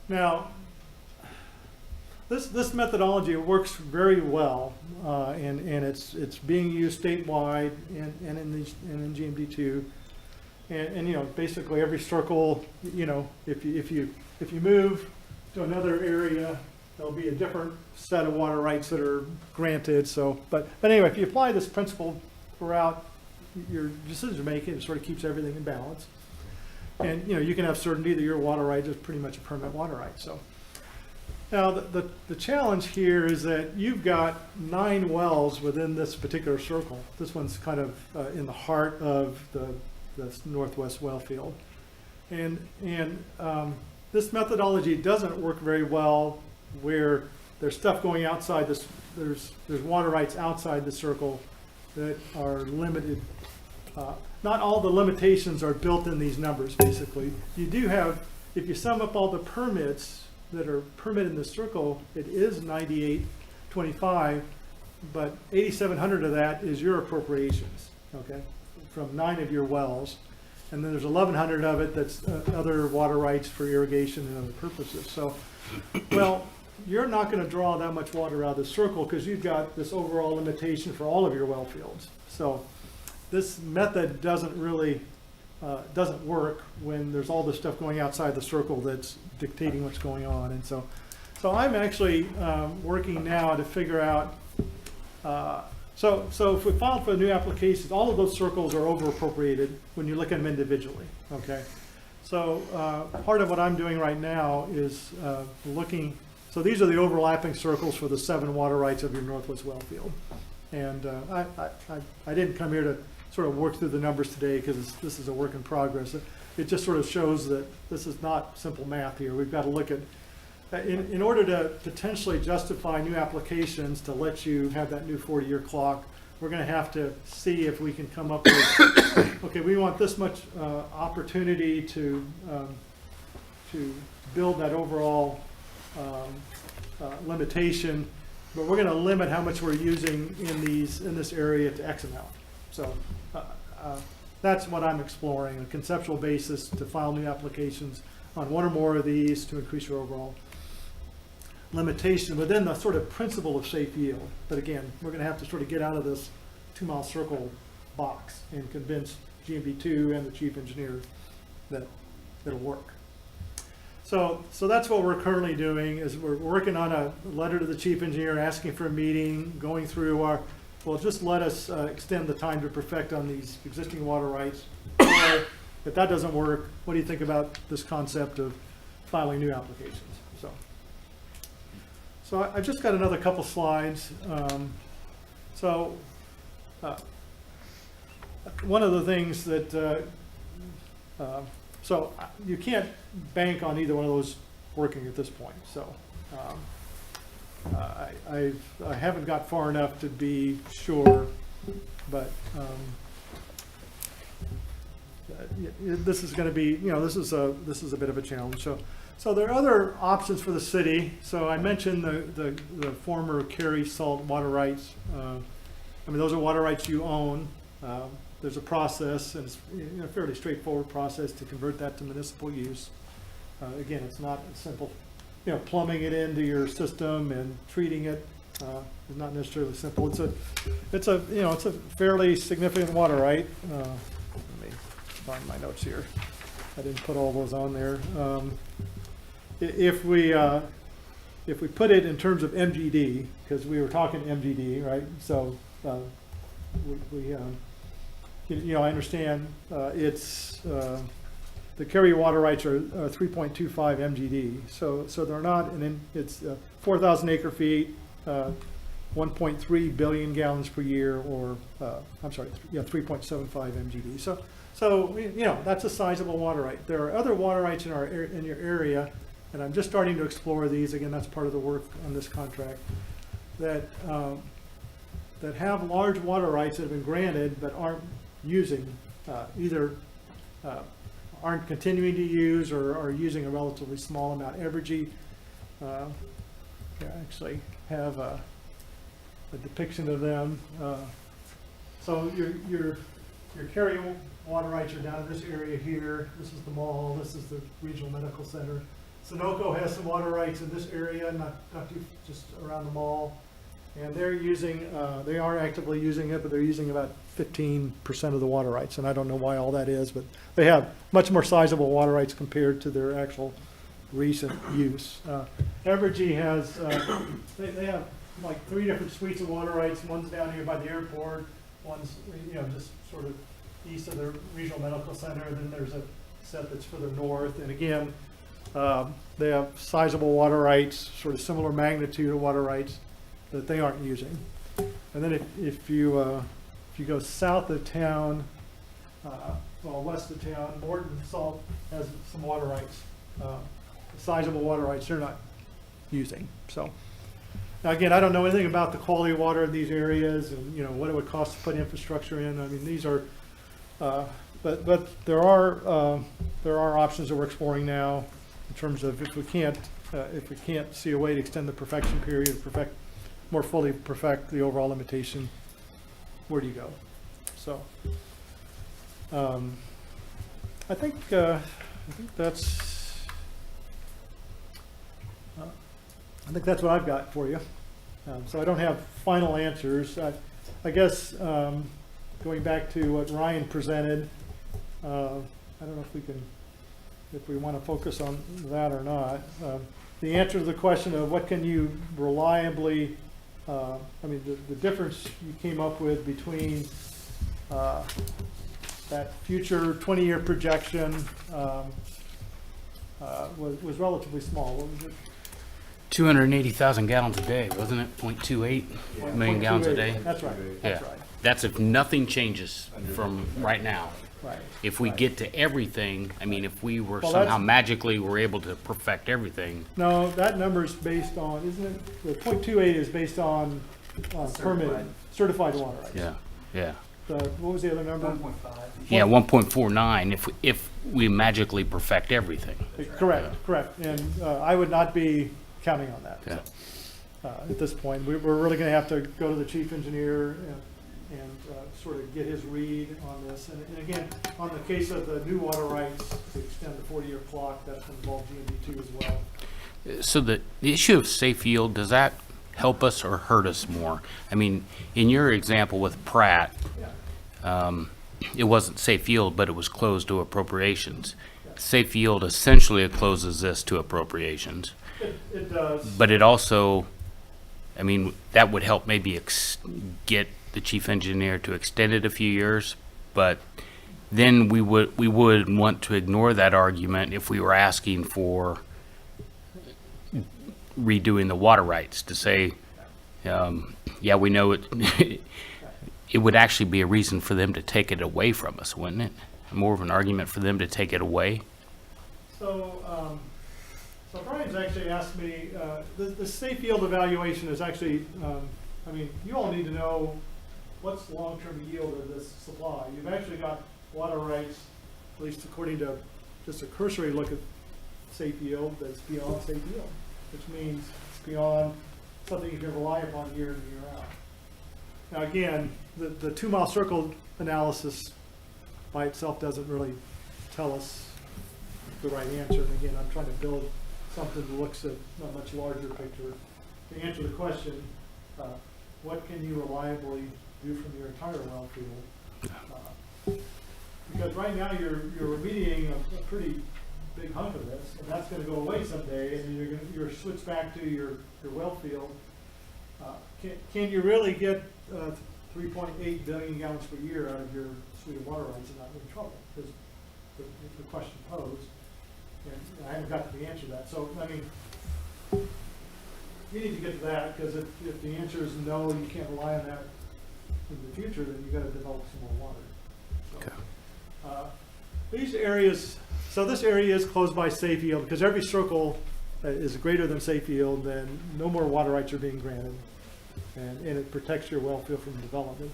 now, this methodology works very well, and it's being used statewide and in GMD2, and you know, basically every circle, you know, if you move to another area, there'll be a different set of water rights that are granted. So, but anyway, if you apply this principle throughout your decision making, it sort of keeps everything in balance. And you know, you can have certainty that your water right is pretty much a permanent water right. So now the challenge here is that you've got 9 wells within this particular circle. This one's kind of in the heart of the northwest well field, and this methodology doesn't work very well where there's stuff going outside this. There's water rights outside the circle that are limited. Not all the limitations are built in these numbers, basically. You do have, if you sum up all the permits that are permitted in the circle, it is 9825, but 8,700 of that is your appropriations, okay, from 9 of your wells. And then there's 1,100 of it that's other water rights for irrigation and other purposes. So, well, you're not going to draw that much water out of the circle because you've got this overall limitation for all of your well fields. So this method doesn't really, doesn't work when there's all this stuff going outside the circle that's dictating what's going on. And so I'm actually working now to figure out, so if we filed for the new applications, all of those circles are over appropriated when you look at them individually, okay? So part of what I'm doing right now is looking, so these are the overlapping circles for the 7 water rights of your northwest well field. And I didn't come here to sort of work through the numbers today because this is a work in progress. It just sort of shows that this is not simple math here. We've got to look at, in order to potentially justify new applications to let you have that new 40-year clock, we're going to have to see if we can come up with, okay, we want this much opportunity to build that overall limitation, but we're going to limit how much we're using in this area to X amount. So that's what I'm exploring, a conceptual basis to file new applications on one or more of these to increase your overall limitation within the sort of principle of safe yield. But again, we're going to have to sort of get out of this 2-mile circle box and convince GMB2 and the chief engineer that it'll work. So that's what we're currently doing, is we're working on a letter to the chief engineer asking for a meeting, going through our, well, just let us extend the time to perfect on these existing water rights. Or if that doesn't work, what do you think about this concept of filing new applications? So I just got another couple slides. One of the things that, so you can't bank on either one of those working at this point. So I haven't got far enough to be sure, but this is going to be, you know, this is a bit of a challenge. So there are other options for the city. So I mentioned the former Cary Salt water rights. I mean, those are water rights you own. There's a process, and it's a fairly straightforward process to convert that to municipal use. Again, it's not a simple, you know, plumbing it into your system and treating it is not necessarily simple. It's a fairly significant water right. Let me find my notes here. I didn't put all those on there. If we put it in terms of MGD, because we were talking MGD, right? So you know, I understand it's the Cary water rights are 3.25 MGD. So they're not, and it's 4,000 acre feet, 1.3 billion gallons per year, or I'm sorry, yeah, 3.75 MGD. So you know, that's a sizable water right. There are other water rights in your area. And I'm just starting to explore these. Again, that's part of the work on this contract, that have large water rights that have been granted but aren't using, either aren't continuing to use or are using a relatively small amount. Evergy I actually have a depiction of them. So your carrying water rights are down in this area here. This is the mall. This is the regional medical center. Sunoco has some water rights in this area, not too, just around the mall. And they're using, they are actively using it, but they're using about 15% of the water rights. And I don't know why all that is, but they have much more sizable water rights compared to their actual recent use. Evergy has, they have like 3 different suites of water rights. One's down here by the airport. One's, just sort of east of the regional medical center. Then there's a set that's further north. And again, they have sizable water rights, sort of similar magnitude of water rights that they aren't using. And then if you go south of town, west of town, Morton Salt has some water rights, sizable water rights they're not using. So now again, I don't know anything about the quality of water in these areas and what it would cost to put infrastructure in. I mean, these are, but there are options that we're exploring now in terms of if we can't see a way to extend the perfection period, more fully perfect the overall limitation, where do you go? So I think that's what I've got for you. So I don't have final answers. I guess going back to what Ryan presented, I don't know if we want to focus on that or not. The answer to the question of what can you reliably, the difference you came up with between that future 20-year projection was relatively small. What was it? 280,000 gallons a day, wasn't it? 0.28 million gallons a day? That's right. That's Yeah. right. That's if nothing changes from right now. Right. If we get to everything, if we were Well, somehow that's- magically were able to perfect everything, No, that number's based on, isn't it? The 0.28 is based on permit, certified water rights. yeah. What was the other number? 1.5. Yeah, 1.49 if we magically perfect everything. Correct. And I would not be counting on that. Yeah. At this point, we're really going to have to go to the chief engineer and sort of get his read on this. And again, on the case of the new water rights to extend the 40-year clock, that's going to involve GMB2 as well. So the issue of safe yield, does that help us or hurt us more? In your example with Pratt, it wasn't safe yield, but it was closed to appropriations. Safe yield essentially it closes this to appropriations. It does. But it also, that would help maybe get the chief engineer to extend it a few years, but then we would want to ignore that argument if we were asking for redoing the water rights to say, we know it. It would actually be a reason for them to take it away from us, wouldn't it? More of an argument for them to take it away. So Brian's actually asked me, the safe yield evaluation is actually, you all need to know what's the long-term yield of this supply. You've actually got water rights, at least according to just a cursory look at safe yield, that's beyond safe yield, which means it's beyond something you can rely upon year in and year out. Now again, the 2-mile circle analysis by itself doesn't really tell us the right answer. And again, I'm trying to build something that looks at a much larger picture. To answer the question, what can you reliably do from your entire well field? Because right now you're remediating a pretty big hunk of this, and that's going to go away someday, and you're switched back to your well field. Can you really get 3.8 billion gallons per year out of your suite of water rights and not in trouble? Is the question posed, and I haven't got to the answer to that. So you need to get to that, because if the answer is no, you can't rely on that in the future, then you got to develop some more water. So, Okay. These areas, so this area is closed by safe yield, because every circle is greater than safe yield, then no more water rights are being granted, and it protects your well field from development.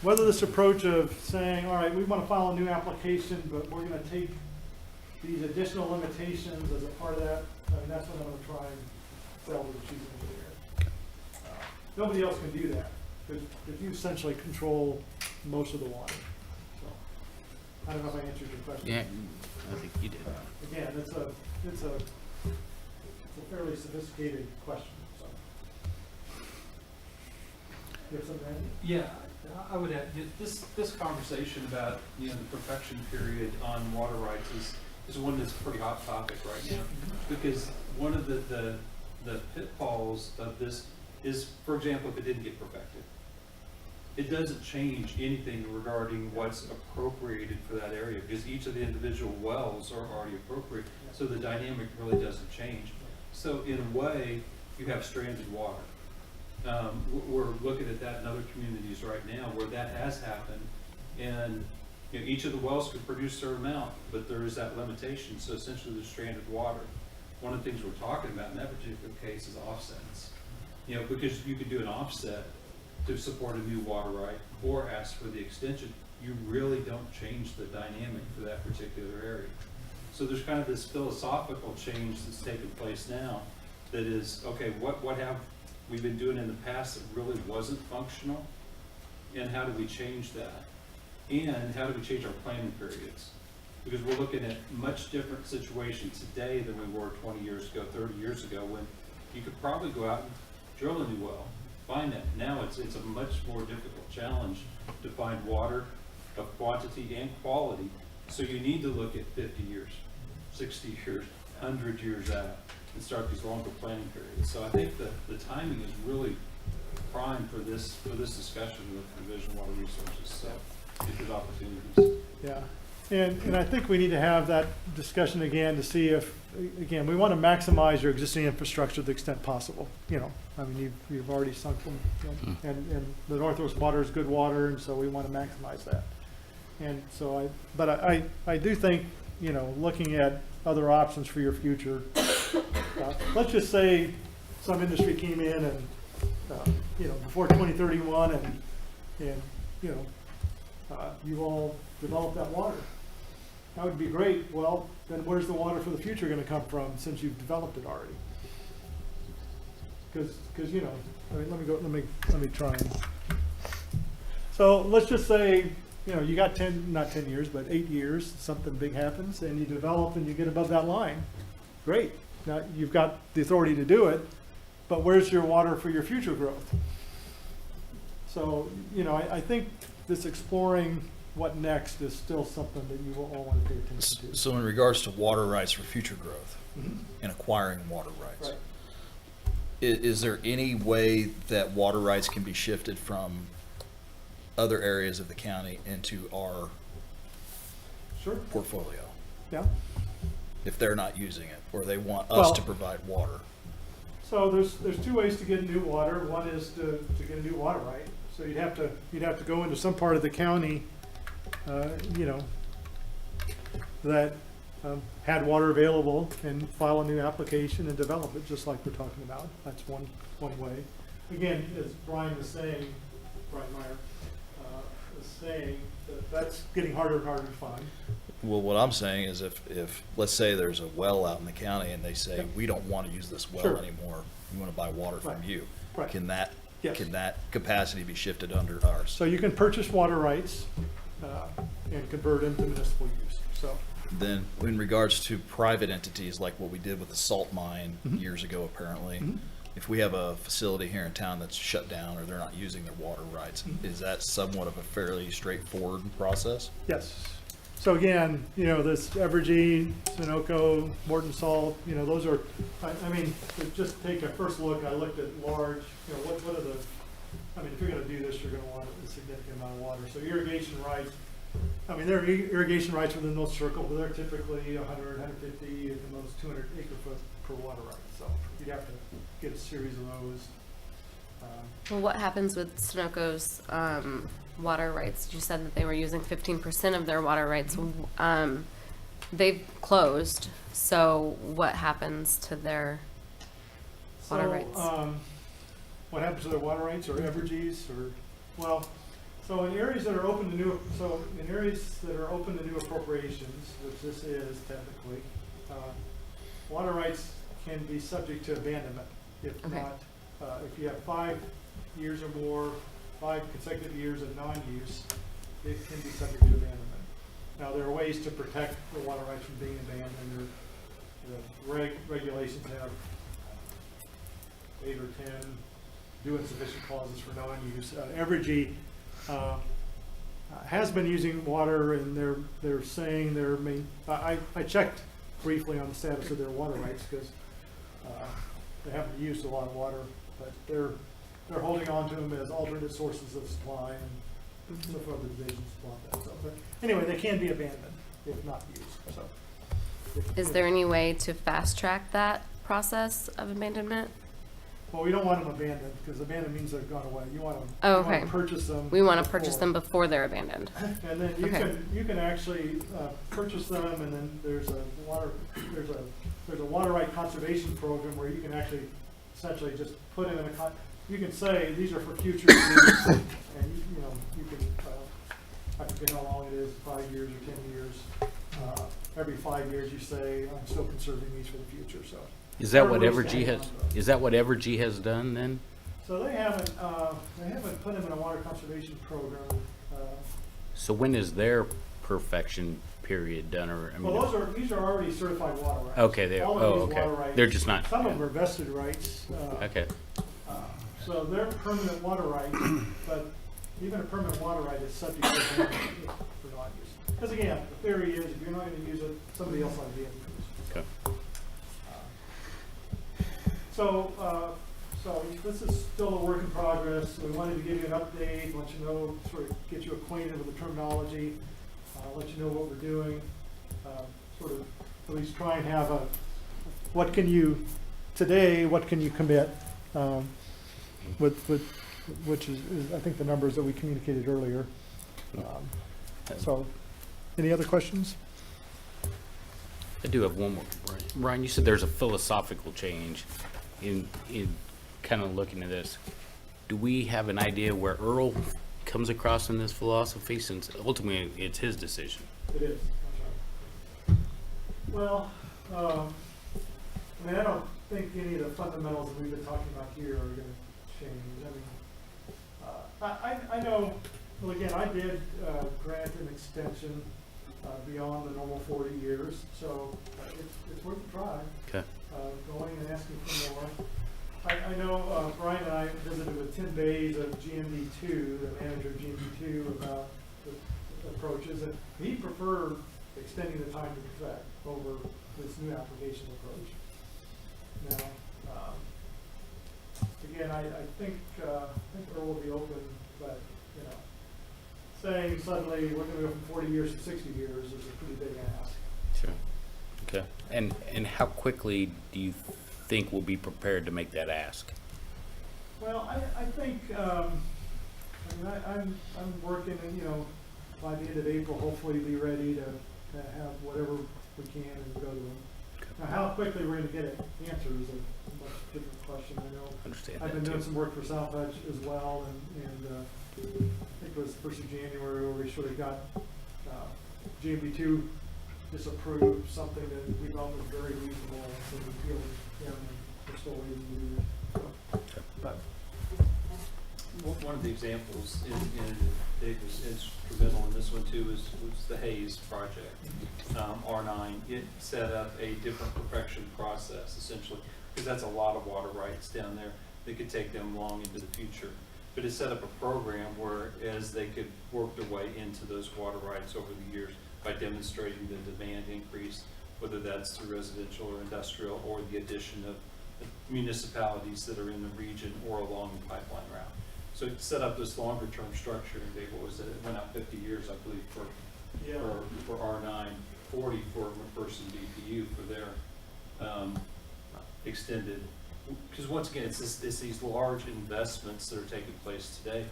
Whether this approach of saying, all right, we want to file a new application, but we're going to take these additional limitations as a part of that, I mean, that's what I'm gonna try and sell to the chief engineer. Nobody else can do that, because you essentially control most of the water. So, I don't know if I answered your question. Yeah, I think you did. Again, it's a fairly sophisticated question, so. You have something to add? Yeah, I would add, this conversation about, the perfection period on water rights is one that's a pretty hot topic right now. Because one of the pitfalls of this is, for example, if it didn't get perfected, it doesn't change anything regarding what's appropriated for that area, because each of the individual wells are already appropriate, so the dynamic really doesn't change. So in a way, you have stranded water. We're looking at that in other communities right now where that has happened, and each of the wells could produce a certain amount, but there is that limitation, so essentially there's stranded water. One of the things we're talking about in that particular case is offsets. Because you could do an offset to support a new water right or ask for the extension. You really don't change the dynamic for that particular area. So there's kind of this philosophical change that's taking place now that is, okay, what have we been doing in the past that really wasn't functional, and how do we change that? And how do we change our planning periods? Because we're looking at much different situations today than we were 20 years ago, 30 years ago, when you could probably go out and drill a new well, find that. Now it's a much more difficult challenge to find water of quantity and quality. So you need to look at 50 years, 60 years, 100 years out and start these longer planning periods. So I think the timing is really prime for this discussion with Division Water Resources. So if there's opportunities. Yeah, and I think we need to have that discussion again to see if, again, we want to maximize your existing infrastructure to the extent possible. I mean, you've already sunk them, and the Northwest water is good water, and so we want to maximize that. And so I do think, looking at other options for your future, let's just say some industry came in and, before 2031 and you all developed that water. That would be great. Well, then where's the water for the future going to come from since you've developed it already? Because let me try and. So let's just say, you got not 10 years, but 8 years, something big happens and you develop and you get above that line. Great. Now you've got the authority to do it, but where's your water for your future growth? So, I think this exploring what next is still something that you will all want to pay attention to. So in regards to water rights for future growth Mhm. and acquiring water rights, Right. is there any way that water rights can be shifted from other areas of the county into our Sure. portfolio Yeah. if they're not using it, or they want us Well- to provide water? So there's two ways to get new water. One is to get a new water right. So you'd have to go into some part of the county, that had water available and file a new application and develop it, just like we're talking about. That's one way. Again, as Brian was saying, Brian Meyer was saying, that's getting harder and harder to find. Well, what I'm saying is if let's say there's a well out in the county and they say, Yep. we don't want to use this well Sure. anymore, we want to buy water from Right. you. Right. Can that Yes. capacity be shifted under ours? So you can purchase water rights and convert into municipal use. So, Then in regards to private entities, like what we did with the salt mine Mhm. years ago, apparently, Mhm. if we have a facility here in town that's shut down or they're not using their water rights, Mhm. is that somewhat of a fairly straightforward process? yes. So again, this Evergy, Sunoco, Morton Salt, those are, I mean, to just take a first look, I looked at large, what are the, if you're gonna do this, you're gonna want a significant amount of water. So irrigation rights, there are irrigation rights within those circles, but they're typically 100, 150, at the most 200 acre foot per water right. So you'd have to get a series of those. Well, what happens with Sunoco's water rights? You said that they were using 15% of their water rights. They've closed, so what happens to their water rights? What happens to their water rights or Evergy's or, well, So in areas that are open to new appropriations, which this is technically, water rights can be subject to abandonment if Okay. not, if you have 5 years or more, 5 consecutive years of non-use, it can be subject to abandonment. Now, there are ways to protect the water rights from being abandoned. The regulations have 8 or 10 do insufficient clauses for non-use. Evergy has been using water, and they're saying their main. I checked briefly on the status of their water rights because they haven't used a lot of water, but they're holding on to them as alternate sources of supply, and so far the divisions want that. So, but anyway, they can be abandoned if not used. So, Is there any way to fast track that process of abandonment? well, we don't want them abandoned because abandoned means they've gone away. You want them. Oh, you want okay. to purchase them. We want to purchase before. them before they're abandoned. And then you Okay. you can actually purchase them, and then there's a water right conservation program where you can actually essentially just put them in you can say these are for future use, and you can I forget how long it is, 5 years or 10 years. Every 5 years you say I'm still conserving these for the future. So Is that what There are ways to Evergy hang has, on to them. is that what Evergy has done then? So they haven't put them in a water conservation program. So when is their perfection period done, or, I mean? Well, these are already certified water rights. Okay, they, All of oh, these okay. water rights- They're just not, Some of them are vested rights. okay. So they're permanent water rights, but even a permanent water right is subject to abandonment for non-use. Because again, the theory is if you're not going to use it, somebody else might be able to use it. Okay. So this is still a work in progress. We wanted to give you an update, let you know, sort of get you acquainted with the terminology, let you know what we're doing, sort of at least try and have what can you commit, which is I think the numbers that we communicated earlier. So, any other questions? I do have one more. Brian, you said there's a philosophical change in kind of looking at this. Do we have an idea where Earl comes across in this philosophy, since ultimately it's his decision? It is. Well, I don't think any of the fundamentals that we've been talking about here are going to change. I know, well, again, I did grant an extension beyond the normal 40 years, so it's worth a try. Okay. Going and asking for more. I know Brian and I visited with Tim Bays of GMD2, the manager of GMD2, about the approaches, and he preferred extending the time to perfect over this new application approach. Now, again, I think Earl will be open, but saying suddenly we're going to go from 40 years to 60 years is a pretty big ask. Sure. Okay. And how quickly do you think we'll be prepared to make that ask? Well, I think I'm working, and by the end of April, hopefully be ready to have whatever we can and go to them. Now, how quickly we're going to get it answered is a much different question. I know Understand I've that been doing too. some work for South Hutch as well, and I think it was the 1st of January where we sort of got GMB2 disapproved something that we thought was very reasonable, so we feel we're still waiting to do it. But One of the examples Dave was instrumental in this one too was the Hayes project, R9. It set up a different perfection process essentially, because that's a lot of water rights down there that could take them long into the future. But it set up a program where as they could work their way into those water rights over the years by demonstrating the demand increase, whether that's through residential or industrial or the addition of municipalities that are in the region or along the pipeline route. So it set up this longer term structure, and Dave, what was it? It went out 50 years, I believe, for R9, 40 for McPherson DPU for their extended. Because once again, it's these large investments that are taking place today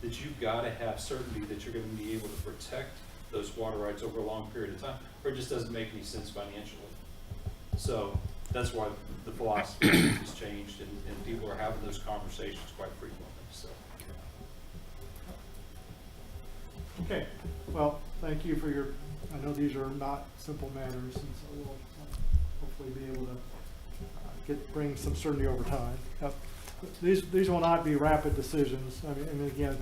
that you've got to have certainty that you're going to be able to protect those water rights over a long period of time, or it just doesn't make any sense financially. So that's why the philosophy has changed, and people are having those conversations quite frequently. So. Okay, well, thank you for your, I know these are not simple matters, and so we'll hopefully be able to bring some certainty over time. These will not be rapid decisions. I mean, and again,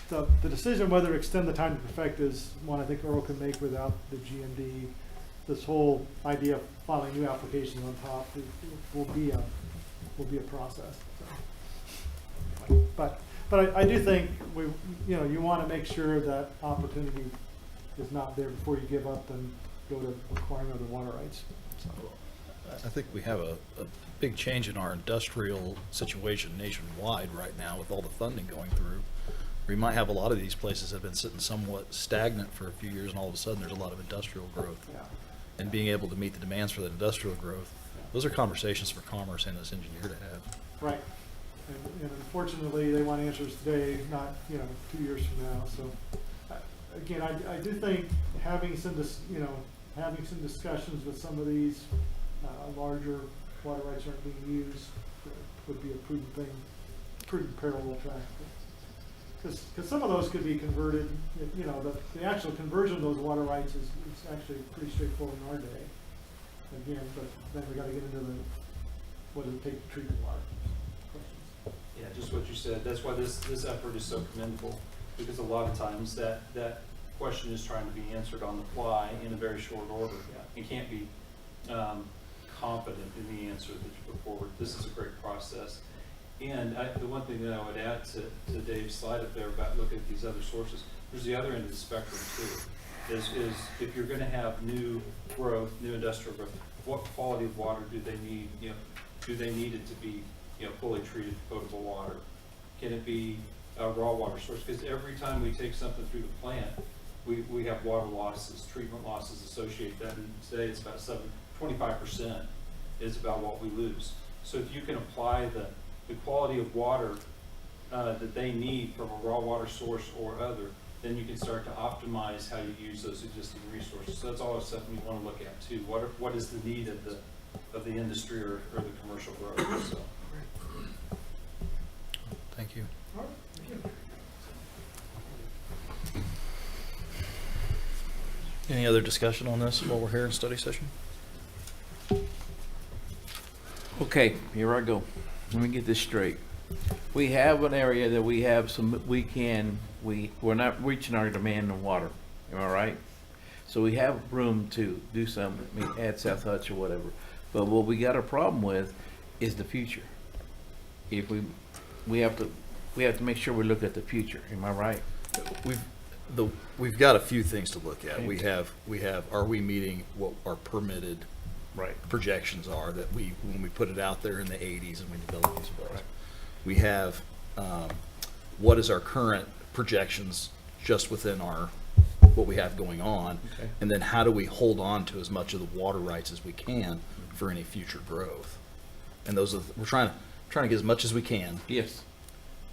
the decision whether to extend the time to perfect is one I think Earl can make without the GMD. This whole idea of filing new applications on top will be a process. So. But I do think you want to make sure that opportunity is not there before you give up and go to acquiring other water rights. So. I think we have a big change in our industrial situation nationwide right now with all the funding going through. We might have a lot of these places that have been sitting somewhat stagnant for a few years, and all of a sudden there's a lot of industrial growth. Yeah. And being able to meet the demands for that industrial growth, those are conversations for Commerce and this engineer to have. Right. And unfortunately, they want answers today, not 2 years from now. So again, I do think having some discussions with some of these larger water rights aren't being used would be a prudent thing, prudent parallel track. Because some of those could be converted. The actual conversion of those water rights is actually pretty straightforward in our day. Again, but then we got to get into what does it take to treat the water questions. Yeah, just what you said. That's why this effort is so commendable, because a lot of times that question is trying to be answered on the fly in a very short order. You can't be confident in the answer that you put forward. This is a great process. And the one thing that I would add to Dave's slide up there about looking at these other sources, there's the other end of the spectrum too, is if you're going to have new growth, new industrial growth, what quality of water do they need? Do they need it to be fully treated potable water? Can it be a raw water source? Because every time we take something through the plant, we have water losses, treatment losses associated with that. And today it's about 25% is about what we lose. So if you can apply the quality of water that they need from a raw water source or other, then you can start to optimize how you use those existing resources. So that's always something you want to look at too. What is the need of the industry or the commercial growth? So. Thank you. All right, thank you. Any other discussion on this while we're here in study session? Okay, here I go. Let me get this straight. We have an area that we have we're not reaching our demand in water. Am I right? So we have room to do something, add South Hutch or whatever. But what we got a problem with is the future. If we have to make sure we look at the future. Am I right? We've got a few things to look at. Okay. We have are we meeting what our permitted projections are that when we put it out there in the 80s and we develop these wells. Right. We have what is our current projections just within what we have going on, Okay. and then how do we hold on to as much of the water rights as we can for any future growth. And those are we're trying to get as much as we can Yes.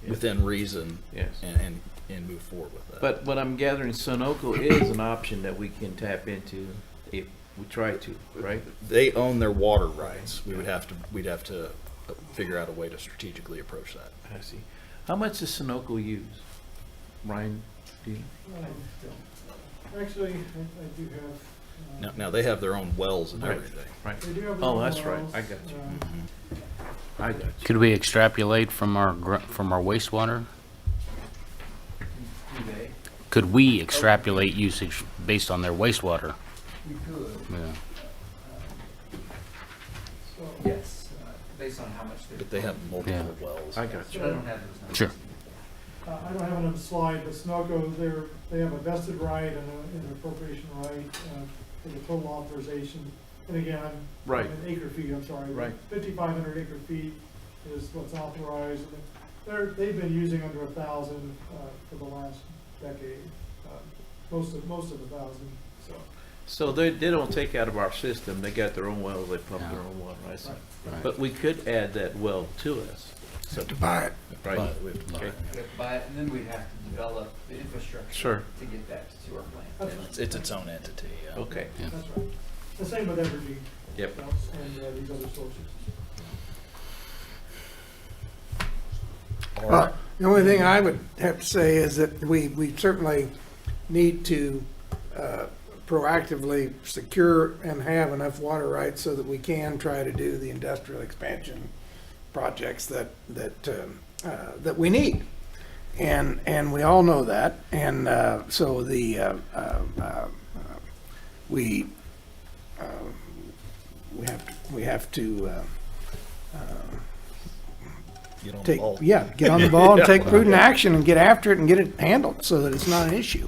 within reason Yes. and move forward with that. But what I'm gathering, Sunoco is an option that we can tap into if we try to, right? They own their water rights. We'd have to figure out a way to strategically approach that. I see. How much does Sunoco use? Ryan, do you? Actually, I do have. Now they have their own wells and Right. everything. Right. They do have their Oh, own that's right. wells. I got you. Uh, I got you. Could we extrapolate from our wastewater? Could we extrapolate usage based on their wastewater? We could, Yeah. yes, based on how much they're. But they have multiple wells. I got I you. don't have those numbers. Sure. I don't have it on the slide, but Sunoco, they have a vested right and an appropriation right for the total authorization. And again, Right. an acre feet, I'm sorry. Right. 5,500 acre feet is what's authorized. They've been using under 1,000 for the last decade, most of 1,000, so. So they don't take out of our system. They got their own wells. They pump their own water. I see. Right. But we could add that well to us. So To buy it. right. But we have to buy Okay. it. We have to buy it, and then we'd have to develop the infrastructure. Sure. To get that to our plant. That's It's its own entity. Yeah. Okay. Yeah. That's right. The same with Evergy. Yep. And these other sources. All right. The only thing I would have to say is that we certainly need to proactively secure and have enough water rights so that we can try to do the industrial expansion projects that we need. And we all know that. And so we have to Get on the take, ball. yeah, get on the ball and take prudent action and get after it and get it handled so that it's not an issue.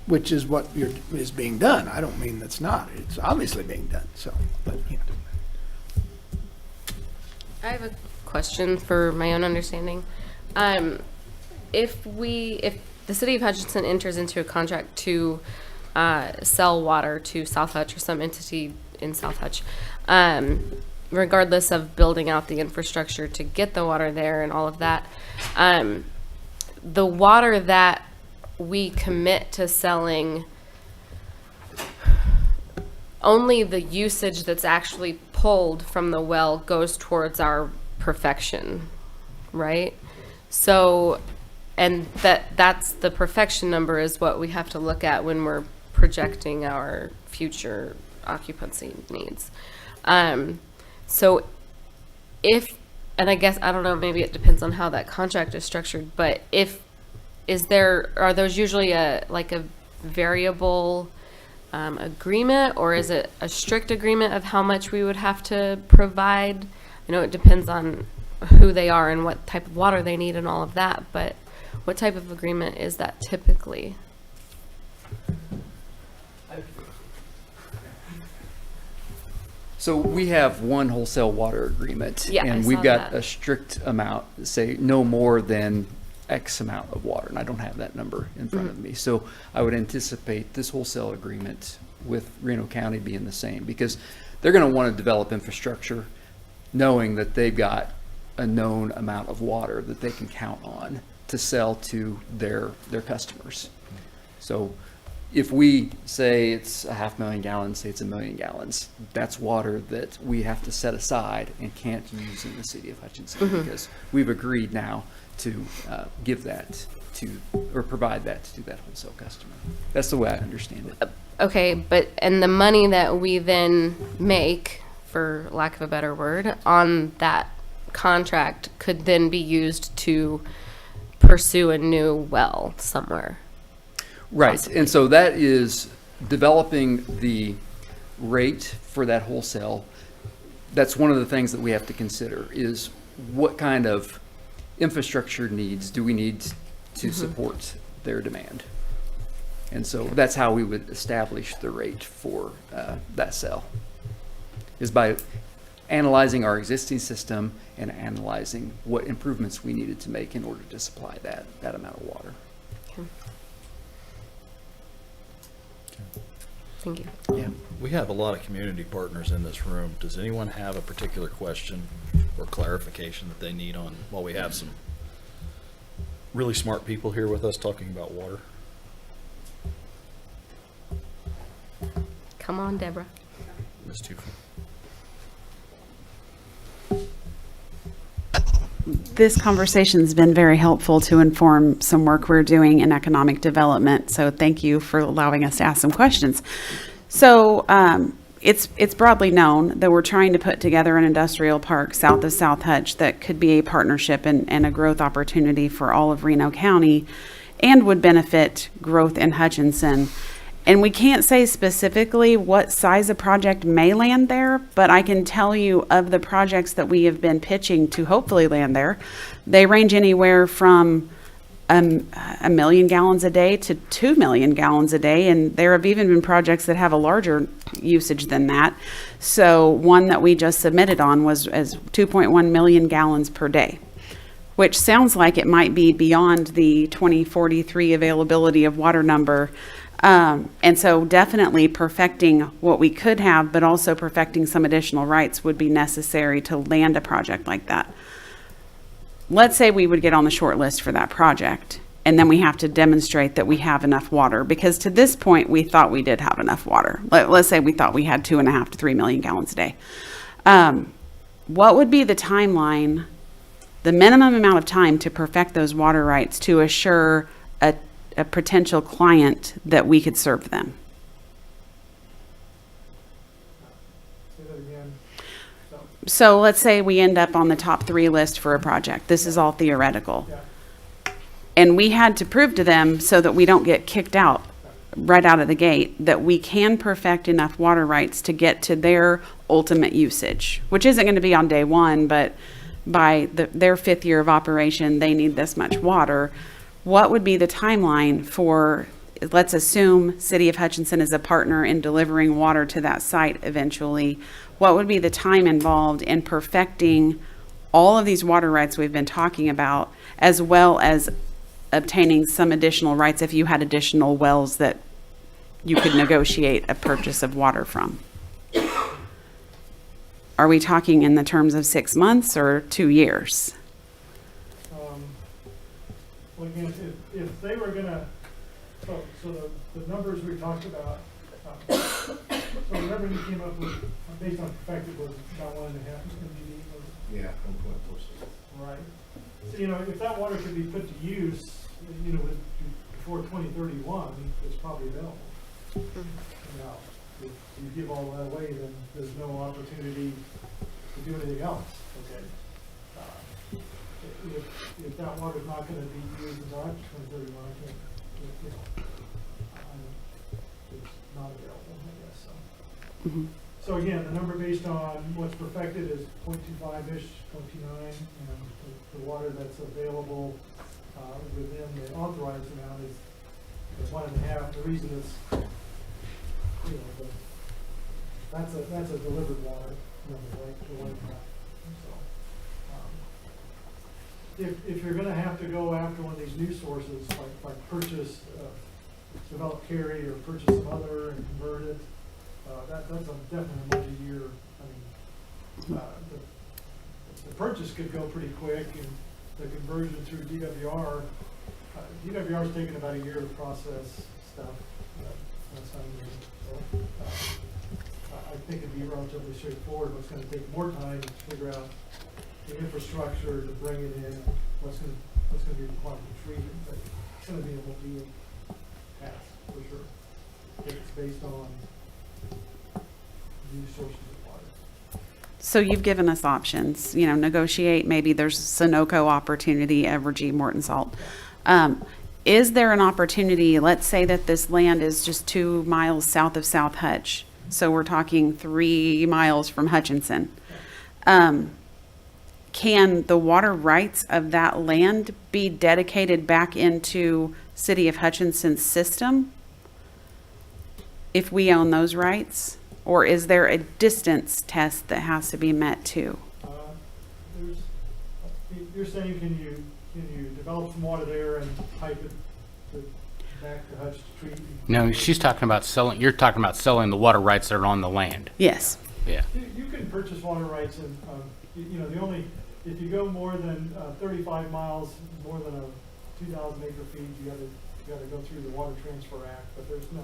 Which is what is being done. I don't mean that's not. It's obviously being done, so, but, yeah. I have a question for my own understanding. If the city of Hutchinson enters into a contract to sell water to South Hutch or some entity in South Hutch, regardless of building out the infrastructure to get the water there and all of that, the water that we commit to selling, only the usage that's actually pulled from the well goes towards our perfection, right? So, and that's the perfection number is what we have to look at when we're projecting our future occupancy needs. So if, and I guess, I don't know, maybe it depends on how that contract is structured, but are those usually a variable agreement, or is it a strict agreement of how much we would have to provide? I know it depends on who they are and what type of water they need and all of that, but what type of agreement is that typically? So we have one wholesale water agreement. Yeah, I and we've saw got that. a strict amount, say no more than X amount of water, and I don't have that number in front of me. So I would anticipate this wholesale agreement with Reno County being the same, because they're going to want to develop infrastructure knowing that they've got a known amount of water that they can count on to sell to their customers. So if we say it's 500,000 gallons, say it's 1 million gallons, that's water that we have to set aside and can't use in the city of Hutchinson, because we've agreed now to give that to, or provide that to that wholesale customer. That's the way I understand it. Okay, and the money that we then make, for lack of a better word, on that contract could then be used to pursue a new well somewhere. Right, Possibly. and so that is developing the rate for that wholesale. That's one of the things that we have to consider, is what kind of infrastructure needs do we need to support their demand. And so that's how we would establish the rate for that sale, is by analyzing our existing system and analyzing what improvements we needed to make in order to supply that amount of water. Okay. Thank you. Yeah. We have a lot of community partners in this room. Does anyone have a particular question or clarification that they need on, while we have some really smart people here with us talking about water? Come on, Deborah. Ms. Tufo. This conversation's been very helpful to inform some work we're doing in economic development. So thank you for allowing us to ask some questions. So it's broadly known that we're trying to put together an industrial park south of South Hutch that could be a partnership and a growth opportunity for all of Reno County, and would benefit growth in Hutchinson. And we can't say specifically what size of project may land there, but I can tell you of the projects that we have been pitching to hopefully land there, they range anywhere from 1 million gallons a day to 2 million gallons a day. And there have even been projects that have a larger usage than that. So one that we just submitted on was as 2.1 million gallons per day, which sounds like it might be beyond the 2043 availability of water number. And so definitely perfecting what we could have, but also perfecting some additional rights would be necessary to land a project like that. Let's say we would get on the short list for that project, and then we have to demonstrate that we have enough water, because to this point, we thought we did have enough water. Let's say we thought we had 2.5 to 3 million gallons a day. What would be the timeline, the minimum amount of time to perfect those water rights to assure a a potential client that we could serve them. Say that again. So let's say we end up on the top 3 list for a project. This is all theoretical. Yeah. And we had to prove to them, so that we don't get kicked out right out of the gate, that we can perfect enough water rights to get to their ultimate usage, which isn't going to be on day 1, but by their 5th year of operation, they need this much water. What would be the timeline for, let's assume City of Hutchinson is a partner in delivering water to that site eventually. What would be the time involved in perfecting all of these water rights we've been talking about, as well as obtaining some additional rights if you had additional wells that you could negotiate a purchase of water from? Are we talking in the terms of 6 months or 2 years? Well, again, if they were gonna, so the numbers we talked about, so the number you came up with, based on perfected, was about 1.5 MGD. Yeah. Right. So, you know, if that water could be put to use, you know, before 2031, it's probably available. Now, if you give all that away, then there's no opportunity to do anything else, okay? If that water's not gonna be used until after 2031, I can't, you know, it's not available, I guess, so. Mhm. So again, the number based on what's perfected is 0.25-ish, 0.29, and the water that's available within the authorized amount is 1.5. The reason is, you know, that's a delivered water, you know, the white map. So, if you're gonna have to go after one of these new sources, like purchase, develop carry, or purchase some other and convert it, that's definitely a multi-year. I mean, the purchase could go pretty quick, and the conversion through DWR, DWR's taken about a year to process stuff. That's not easy. So, I think it'd be relatively straightforward. What's going to take more time is to figure out the infrastructure to bring it in, what's going to be required to treat it. But it's going to be a multi-year task for sure, if it's based on new sources of water. So you've given us options, you know, negotiate, maybe there's Sunoco opportunity, Evergy, Morton Salt. Is there an opportunity, let's say that this land is just 2 miles south of South Hutch, so we're talking 3 miles from Hutchinson. Can the water rights of that land be dedicated back into City of Hutchinson's system if we own those rights? Or is there a distance test that has to be met too? You're saying, can you develop some water there and pipe it back to Hutch to treat? No, she's talking about selling, you're talking about selling the water rights that are on the land. Yes. Yeah. You can purchase water rights, and you know, the only, if you go more than 35 miles, more than a 2,000 acre feet, you gotta go through the Water Transfer Act. But there's no,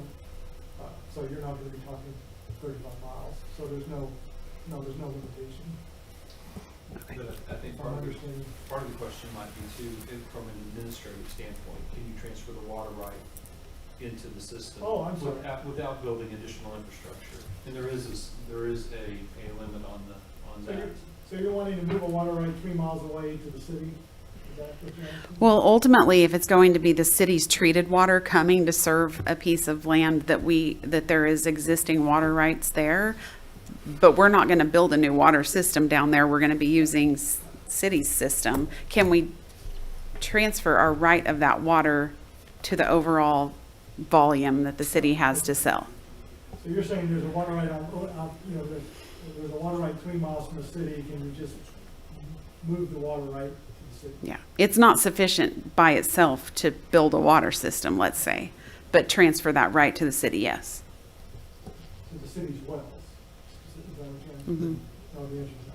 so you're not going to be talking 35 miles. So there's no limitation. But I think part of the question might be too, from an administrative standpoint, can you transfer the water right into the system? Oh, I'm sorry. Without building additional infrastructure? And there is a limit on that. So you're wanting to move a water right 3 miles away to the city? Is that what you're asking? Well, ultimately, if it's going to be the city's treated water coming to serve a piece of land that there is existing water rights there, but we're not going to build a new water system down there. We're going to be using city's system. Can we transfer our right of that water to the overall volume that the city has to sell? So you're saying there's a water right there's a water right 3 miles from the city. Can you just move the water right to the city? Yeah, it's not sufficient by itself to build a water system, let's say, but transfer that right to the city, yes. To the city's wells? Is that what you're asking? Mhm. Oh, the answer is no.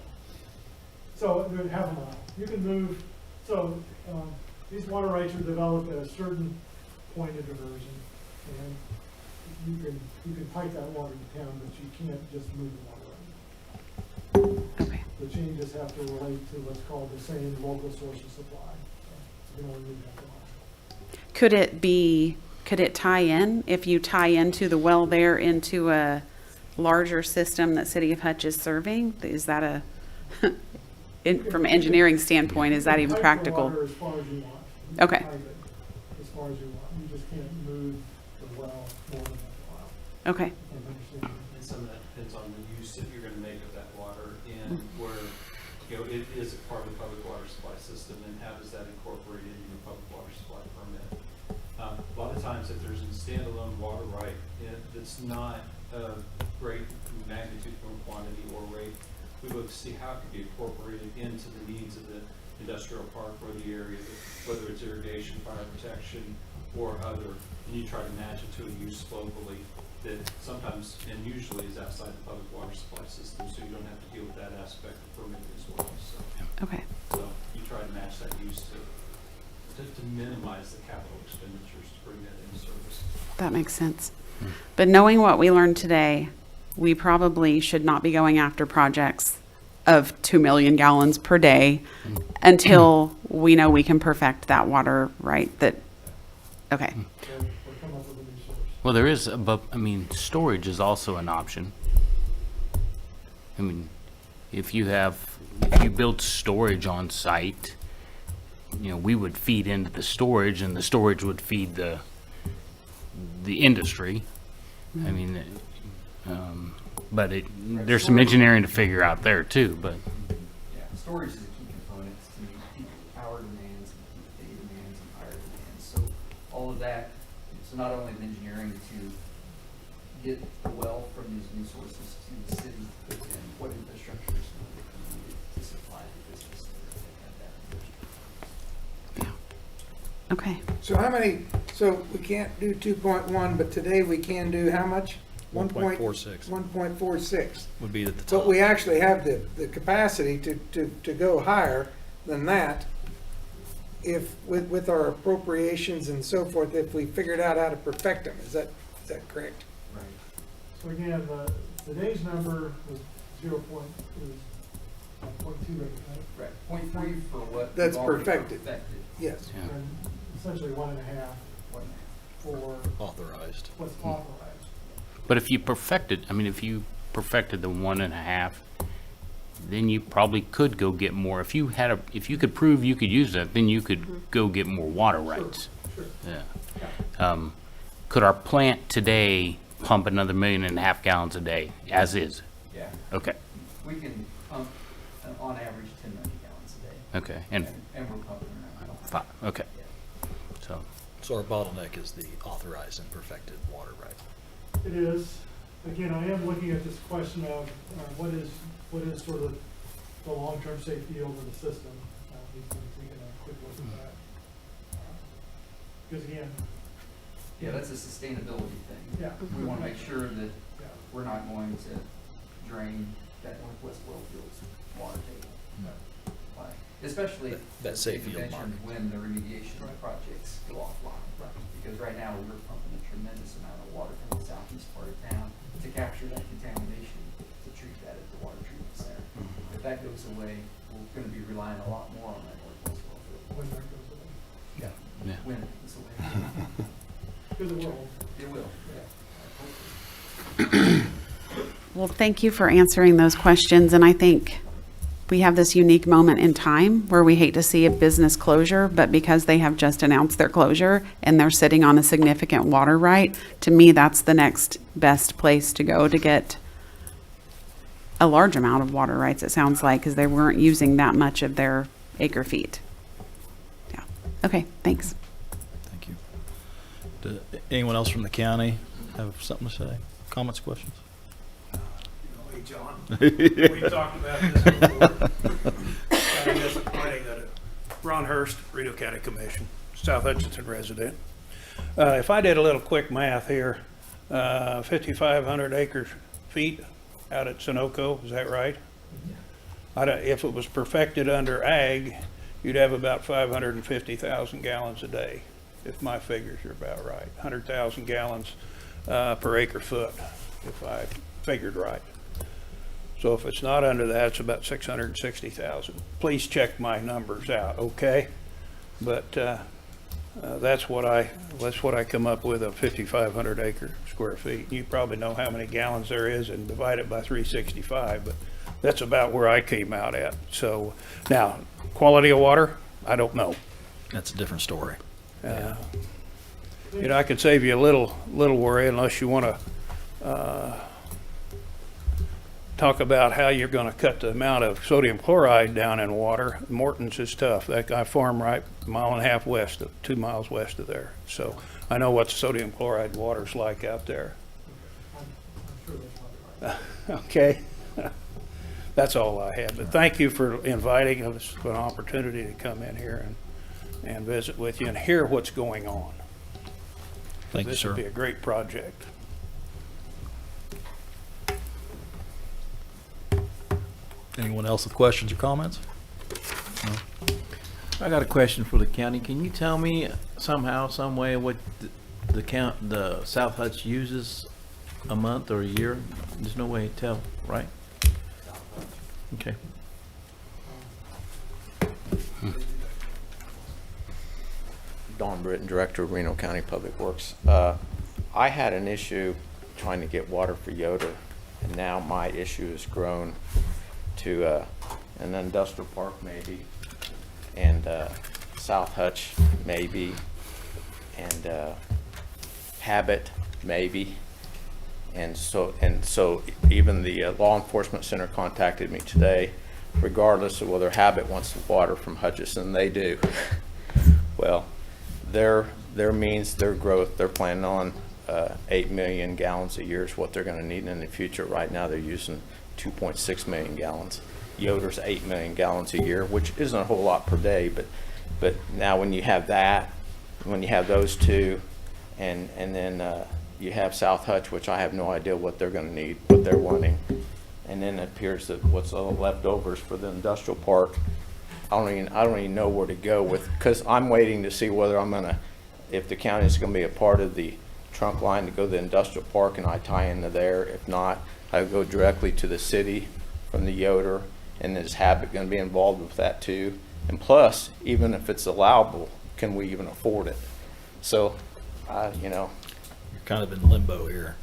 So there'd have a mile. You can move, so these water rights are developed at a certain point of diversion, and you can pipe that water to town, but you can't just move the water right. Okay. The changes have to relate to what's called the same local source of supply. So you can only move that water. could it tie in, if you tie into the well there into a larger system that City of Hutch is serving? Is that from an engineering standpoint, is that even Pipe the practical? water as far as you want. You Okay. pipe it as far as you want. You just can't move the well more than a while. Okay, I'm understanding. And some of that depends on the use that you're gonna make of that water and where, it is a part of the public water supply system, and how does that incorporate into your public water supply permit? A lot of times, if there's a standalone water right, that's not of great magnitude from quantity or rate, we look to see how it can be incorporated into the needs of the industrial park or the area, whether it's irrigation, fire protection, or other, and you try to match it to a use locally that sometimes and usually is outside the public water supply system, so you don't have to deal with that aspect of permitting as well. okay. So you try to match that use to minimize the capital expenditures to bring that into service. That makes sense. But knowing what we learned today, we probably should not be going after projects of 2 million gallons per day until we know we can perfect that water right. Okay. Or come up with a new source. Well, there is, but, I mean, storage is also an option. I mean, if you build storage on site, we would feed into the storage, and the storage would feed the industry. I mean, but there's some engineering to figure out there too, but. Yeah, storage is a key component to meet people's power demands and keep data demands and fire demands. So all of that, so not only the engineering to get the well from these new sources to the city, but then what infrastructure is needed to supply the business that have that. Okay. So how many, so we can't do 2.1, but today we can do how much? 1.46 1.46. would be at the top. But we actually have the capacity to go higher than that if, with our appropriations and so forth, if we figured out how to perfect them. Is that correct? Right. So again, today's number was 0.2 right? Right. Point three for what? That's we've already perfected. Yes. Yeah. And essentially 1.5 One for Authorized. what's authorized. But if you perfected the 1.5, then you probably could go get more. If you could prove you could use that, then you could go get more water rights. Sure. Yeah. Could our plant today pump another 1.5 million gallons a day, as is? Yeah. Okay, We can pump on average 10 million gallons a day. okay, And we're pumping around 5. 5, okay. Yeah. So our bottleneck is the authorized and perfected water right. It is. Again, I am looking at this question of what is sort of the long-term safe yield of the system. We've been taking a quick look at that. Because again, Yeah, that's a sustainability thing. yeah. We want to make sure that Yeah. we're not going to drain that Northwest Wellfield's water table. Like, especially That safe you yield mentioned mark. when the remediation projects go offline. Because right now, we're pumping a tremendous amount of water from the southeast part of town to capture that contamination, to treat that at the water treatment center. If that goes away, we're going to be relying a lot more on that Northwest Wellfield. When that goes away. Yeah. Yeah. When it goes away. Because it will. It will, yeah. Hopefully. Well, thank you for answering those questions. And I think we have this unique moment in time where we hate to see a business closure, but because they have just announced their closure and they're sitting on a significant water right, to me, that's the next best place to go to get a large amount of water rights, it sounds like, because they weren't using that much of their acre feet. Yeah. Okay, thanks. Thank you. Anyone else from the county have something to say? Comments, questions? Hey, John, we talked about this before. Kind of disappointing that Ron Hurst, Reno County Commission, South Hutchinson resident. If I did a little quick math here, 5,500 acre feet out at Sunoco, is that right? If it was perfected under ag, you'd have about 550,000 gallons a day, if my figures are about right. 100,000 gallons per acre foot, if I figured right. So if it's not under that, it's about 660,000. Please check my numbers out, okay? But That's what I come up with, of 5,500 square feet. You probably know how many gallons there is and divide it by 365, but that's about where I came out at. So now, quality of water, I don't know. That's a different story. You know, I could save you a little worry, unless you want to talk about how you're going to cut the amount of sodium chloride down in water. Morton's is tough. That guy farm right a mile and a half west of, 2 miles west of there. So I know what sodium chloride water's like out there. Okay. That's all I had. But thank you for inviting us for an opportunity to come in here and visit with you and hear what's going on. Thank you, This would be sir. a great project. Anyone else with questions or comments? I got a question for the county. Can you tell me somehow, some way, what the South Hutch uses a month or a year? There's no way to tell, right? Okay. Don Britton, Director of Reno County Public Works. I had an issue trying to get water for Yoder, and now my issue has grown to an industrial park maybe, and South Hutch maybe, and Habit maybe. And so even the law enforcement center contacted me today, regardless of whether Habit wants the water from Hutchinson, they do. Well, their means, their growth, they're planning on 8 million gallons a year is what they're going to need in the future. Right now they're using 2.6 million gallons. Yoder's 8 million gallons a year, which isn't a whole lot per day, but now when you have that, when you have those two, and then you have South Hutch, which I have no idea what they're going to need, what they're wanting, and then it appears that what's all left over is for the industrial park. I don't even know where to go with, because I'm waiting to see whether I'm gonna, if the county is gonna be a part of the trunk line to go to the industrial park and I tie into there. If not, I go directly to the city from the Yoder, and is Habit gonna be involved with that too? And plus, even if it's allowable, can we even afford it? So, you know, You're kind of in limbo here.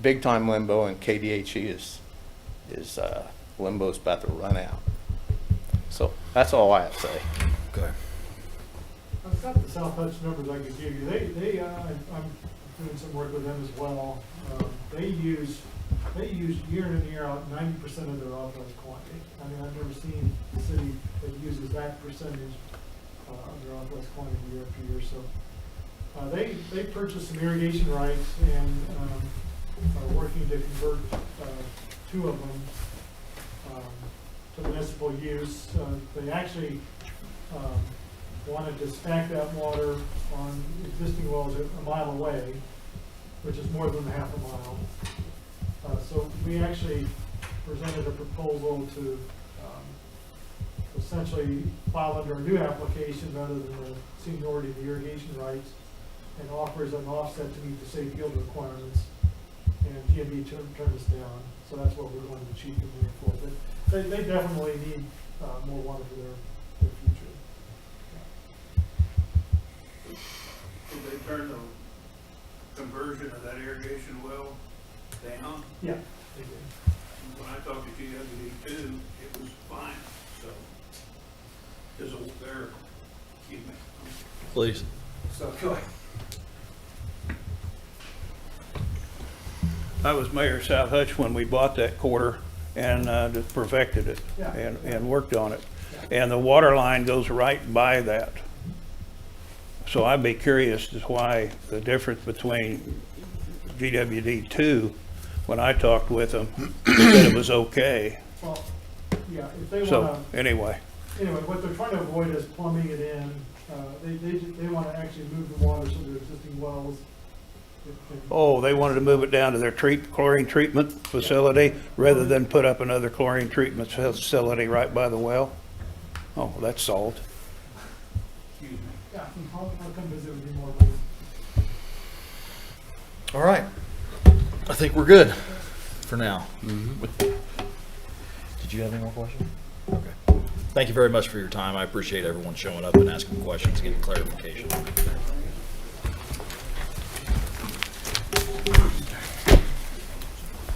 big time limbo, and KDHE is limbo's about to run out. So that's all I have to say. Okay. I've got the South Hutch numbers I could give you. I'm doing some work with them as well. They use year in and year out 90% of their authorized quantity. I mean, I've never seen a city that uses that percentage of their authorized quantity year after year. So they purchased some irrigation rights and are working to convert 2 of them to municipal use. They actually wanted to stack that water on existing wells a mile away, which is more than half a mile. So we actually presented a proposal to essentially file under a new application rather than the seniority of the irrigation rights, and offers an offset to meet the safe yield requirements. And GMB turned us down, so that's what we're going to achieve moving forward. But they definitely need more water for their future. Did they turn the conversion of that irrigation well down? Yeah, they did. When I talked to GWD2, it was fine, so. There's a, there, excuse me. Please. So, go ahead. I was mayor of South Hutch when we bought that quarter and just perfected it Yeah. and worked on it. And the water line goes right by that. So I'd be curious as to why the difference between GWD2, when I talked with them, said it was okay. Well, yeah, if they So, want anyway, to, anyway, what they're trying to avoid is plumbing it in. They want to actually move the water so their existing wells. oh, they wanted to move it down to their chlorine treatment facility rather than put up another chlorine treatment facility right by the well? Oh, well, that's solved. Yeah, I'll come visit with you more later. All right. I think we're good for now. Did you have any more questions? Okay. Thank you very much for your time. I appreciate everyone showing up and asking questions, getting clarification.